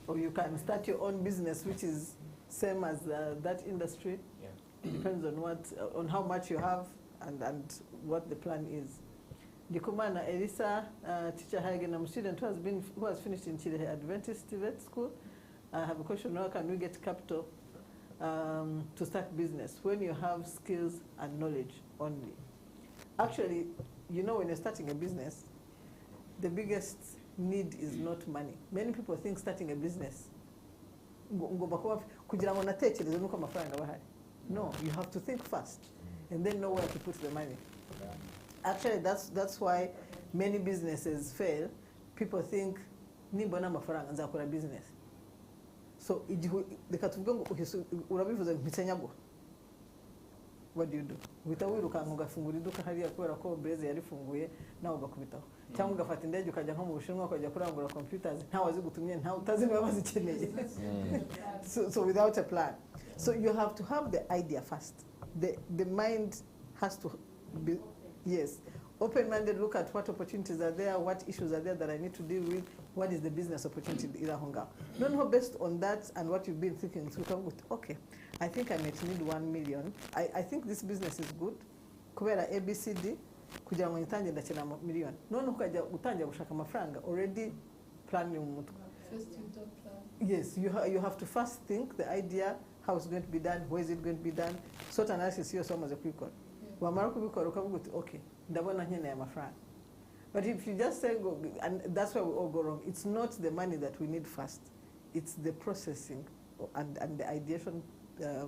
or you can start your own business, which is same as that industry. Yeah. It depends on how much you have and what the plan is. Ndikumana Elisa, teacher Hagen, I'm a student who has finished in Chile Adventist Vet School. I have a question: how can we get capital to start business when you have skills and knowledge only? Actually, when you're starting a business, the biggest need is not money. Many people think starting a business, kugira ngo natekereze nuko amafaranga bahari. No, you have to think first and then know where to put the money. Actually, that's why many businesses fail. People think, nimbona amafaranga nzakora business. So reka tuvuge ngo urabivuze mpitsenyago. What do you do? Uhita wirukanka ugafungura iduka hariya kubera ko Blaze yarifunguye nawe ugakubitaho. Cyangwa ugafata indege ukajya nko mu Bushinwa ukajya kurangura computers ntawe azigutumye ntawe utazi niba bazikeneye. So without a plan. So you have to have the idea first. The mind has to be, yes, open-minded, look at what opportunities are there, what issues are there that I need to deal with, what is the business opportunity in Honga. Don't know based on that and what you've been thinking through, okay, I think I might need 1 million. I think this business is good. Kubera ABCD, kugira ngo nyitange ndakena million. None ukajya utangira gushaka amafaranga already plan mu mutwe. First you don't plan. Yes, you have to first think the idea, how it's going to be done, where is it going to be done, sort analysis yose wamaze kubikora. Wamara kubikora ukavuga uti okay, ndabona nkeneye amafaranga. But if you just say go, and that's why we all go wrong, it's not the money that we need first, it's the processing and the ideation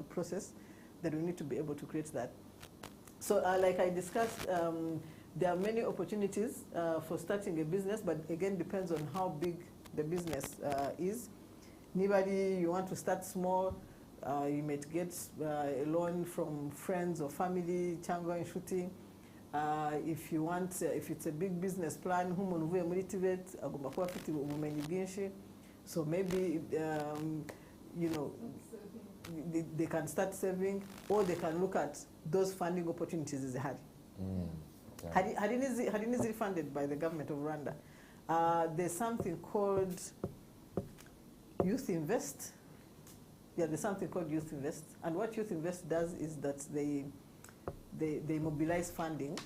process that we need to be able to create that. So like I discussed, there are many opportunities for starting a business, but again depends on how big the business is. Anybody, you want to start small, you might get a loan from friends or family, chango and shooting. If you want, if it's a big business plan, so maybe you know, they can start saving, or they can look at those funding opportunities as a had. Hadin is funded by the government of Rwanda. There's something called Youth Invest. Yeah, there's something called Youth Invest, and what Youth Invest does is that they mobilize funding.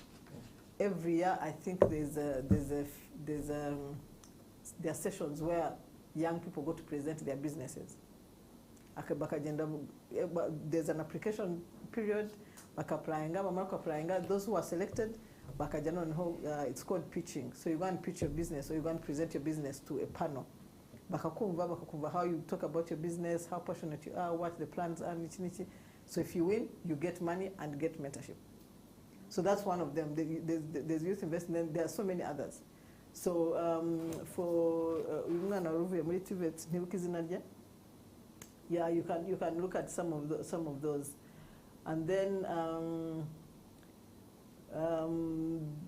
Every year, I think there are sessions where young people go to present their businesses. There's an application period. Those who are selected, it's called pitching. So you go and pitch your business, or you go and present your business to a panel. How you talk about your business, how passionate you are, what the plans are. So if you win, you get money and get mentorship. So that's one of them. There's Youth Investment. There are so many others. So for yeah, you can look at some of those, and then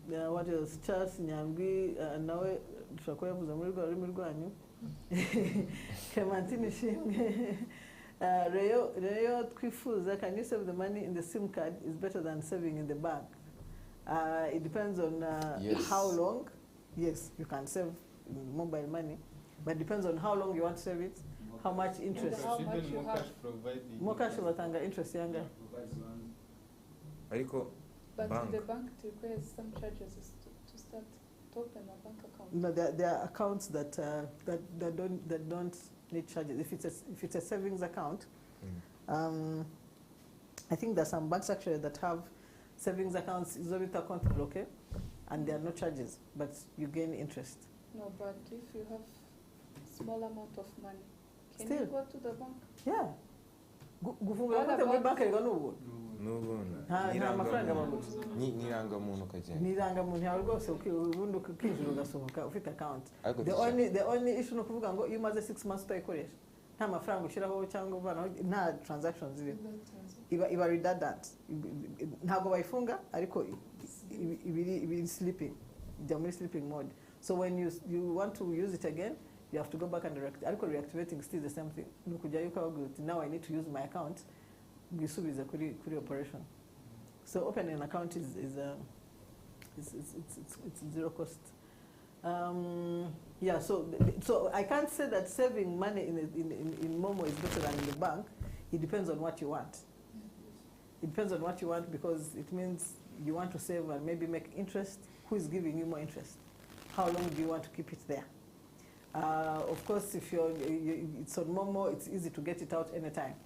what else? Charles Nyangwi nawe tutakuwa mzamurigwa rwanyu. Clementine Shimwe. Rayo twifuza, can you save the money in the SIM card is better than saving in the bank? It depends on yes. How long. Yes, you can save mobile money, but it depends on how long you want to save it, how much interest. How much you have. Mokash watanga interest yanga. But the bank requires some charges to start to open a bank account. No, there are accounts that don't need charges. If it's a savings account, I think there's some banks actually that have savings accounts, Zobit account bloke, and there are no charges, but you gain interest. No, but if you have small amount of money, can Still. you go to the bank? Yeah. Nta mafaranga baguze. N'irangamuntu ukagenda. N'irangamuntu yawe rwose ubundi ukinjira ugasohoka ufite account. The only issue no kuvuga ngo iyo umaze 6 months utayikoresha nta mafaranga ushyiraho cyangwa uvanaho nta transactions ziri. Iba redundant. Ntabwo bayifunga ariko ibiri sleeping. They're muri sleeping mode. So when you want to use it again, you have to go back and reactivating still the same thing. Now I need to use my account. Kuri operation. So opening an account is zero cost. Yeah. So I can't say that saving money in Momo is better than in the bank. It depends on what you want. It depends on what you want, because it means you want to save and maybe make interest. Who is giving you more interest? How long do you want to keep it there? Of course, if it's on Momo, it's easy to get it out anytime.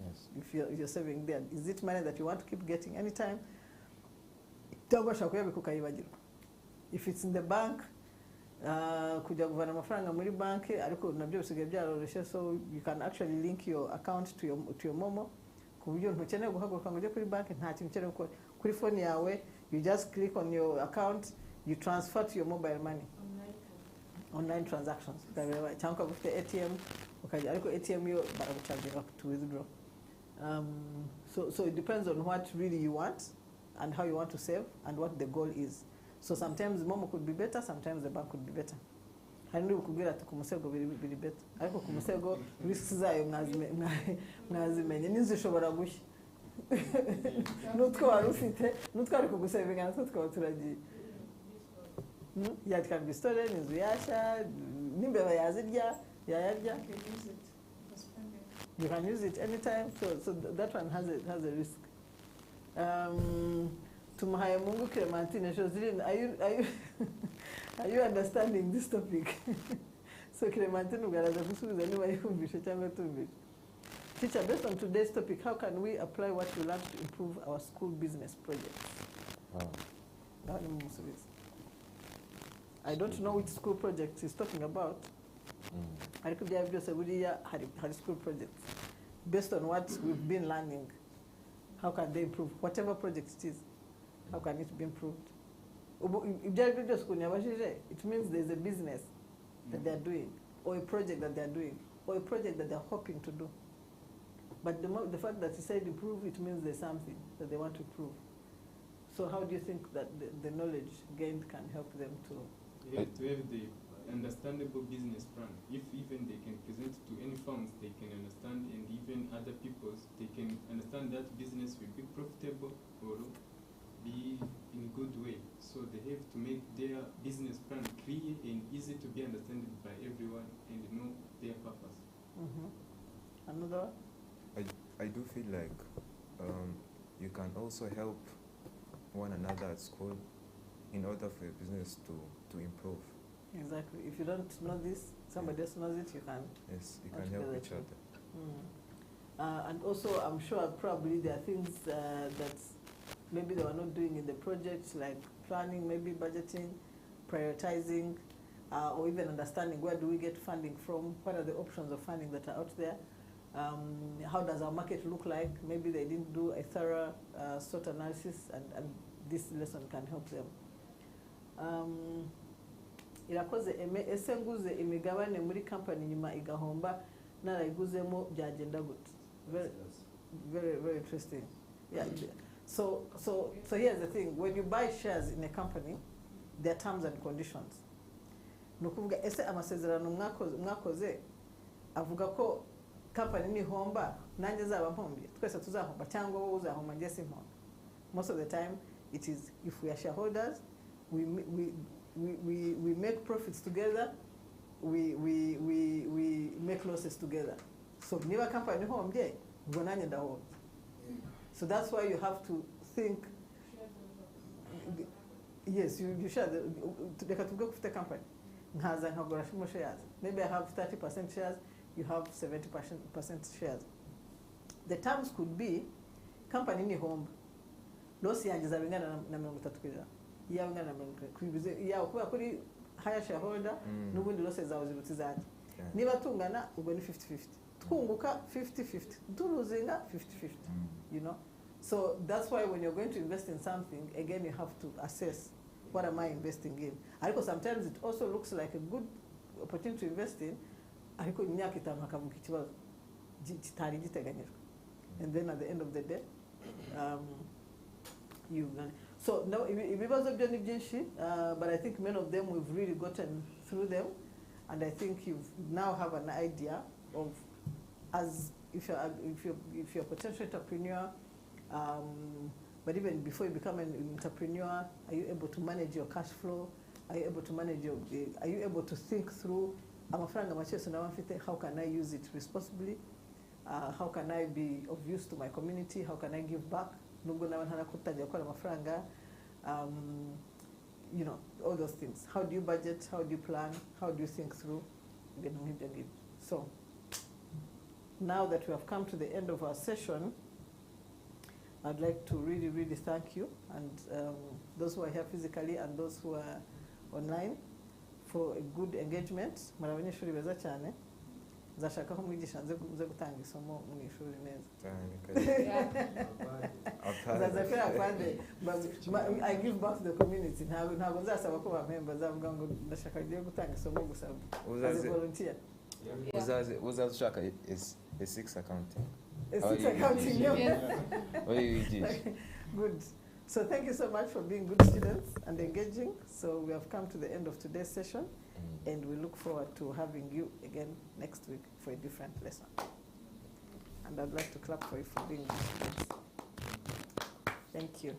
Yes. If you're saving there, is it money that you want to keep getting anytime? If it's in the bank, kujya kuvana amafaranga muri banki ariko nabyo bisigaye byaroroshye, so you can actually link your account to your Momo ku buryo ntukeneye guhaguruka ngo ujye kuri banki, nta kintu ukeneye gukora kuri phone yawe. You just click on your account, you transfer to your mobile money. Online transactions. Cyangwa ufite ATM, ukajya ariko ATM yo baragucharginga to withdraw. So it depends on what really you want and how you want to save and what the goal is. So sometimes Momo could be better, sometimes the bank could be better. Hari n'ubikubwira ati ku musego biri better. Ariko ku musego risks zayo mwazimenye n'izishobora gushya. N'utwo wari ufite, n'utwo ari kugusavinga natwo twaba turagiye. It can be stolen, inzu yasha, n'imbeba yazirya, yayarya. You can use it anytime, so that one has a risk. Tumuhaye Mungu Clementine, are you understanding this topic? So Clementine ugaraza kusubiza niba yumvishe cyangwa tumvishe. Teacher, based on today's topic, how can we apply what we learned to improve our school business projects? I don't know which school project he's talking about. I could have just had school projects. Based on what we've been learning, how can they improve? Whatever project it is, how can it be improved? It means there's a business that they're doing, or a project that they're doing, or a project that they're hoping to do. But the fact that he said improve, it means there's something that they want to improve. So how do you think that the knowledge gained can help them to? They have to have the understandable business plan. If even they can present to any firms, they can understand, and even other peoples, they can understand that business will be profitable or be in a good way. So they have to make their business plan clear and easy to be understood by everyone and know their purpose. Another? I do feel like you can also help one another at school in order for your business to improve. Exactly. If you don't know this, somebody else knows it, you can. Yes, you can help each other. And also, I'm sure probably there are things that maybe they were not doing in the project, like planning, maybe budgeting, prioritizing, or even understanding where do we get funding from, what are the options of funding that are out there, how does our market look like. Maybe they didn't do a thorough SWOT analysis, and this lesson can help them. Irakoze ese nguze imigabane muri company nyuma igahomba narayiguzemo byagenda gute? Very interesting. Yeah. So here's the thing. When you buy shares in a company, there are terms and conditions. Nukuvuga ese amasezerano mwakoze avuga ko company ni homba nanjye zaba mpombye twese tuzahomba cyangwa wowe uzahomba njye simpomba. Most of the time it is if we are shareholders, we make profits together, we make losses together. So niba company hombye ngo nanjye ndahomba. So that's why you have to think. Yes, you share the company. Shares. Maybe I have 30% shares, you have 70% shares. The terms could be company ni home. Loss yangiza bingana na 30%. Ya bingana na 30%. Ya kuba kuri higher shareholder n'ubundi losses zawe ziruti zanje. Niba tungana ubwo ni 50-50. Twunguka 50-50. Tuluzinga 50-50. You know? So that's why when you're going to invest in something, again you have to assess what am I investing in. Because sometimes it also looks like a good opportunity to invest in. And then at the end of the day, you so now it was a but I think many of them we've really gotten through them, and I think you now have an idea of as if you're a potential entrepreneur. But even before you become an entrepreneur, are you able to manage your cash flow? Are you able to manage are you able to think through, how can I use it responsibly? How can I be of use to my community? How can I give back? You know, all those things. How do you budget? How do you plan? How do you think through? So, now that we have come to the end of our session, I'd like to really thank you, and those who are here physically and those who are online, for a good engagement. nzashaka ko mwigisha nze gutanga isomo mu ishuri neza. Nzaza kuri apande I give back to the community. Ntabwo nzasaba ko bampemba, nzavuga ngo ndashaka ngiye gutanga isomo gusa as a volunteer. Uzaze ushaka A6 accounting. A6 accounting. Yes. Good. So thank you so much for being good students and engaging. So we have come to the end of today's session, and we look forward to having you again next week for a different lesson. And I'd like to clap for you for being good students. Thank you.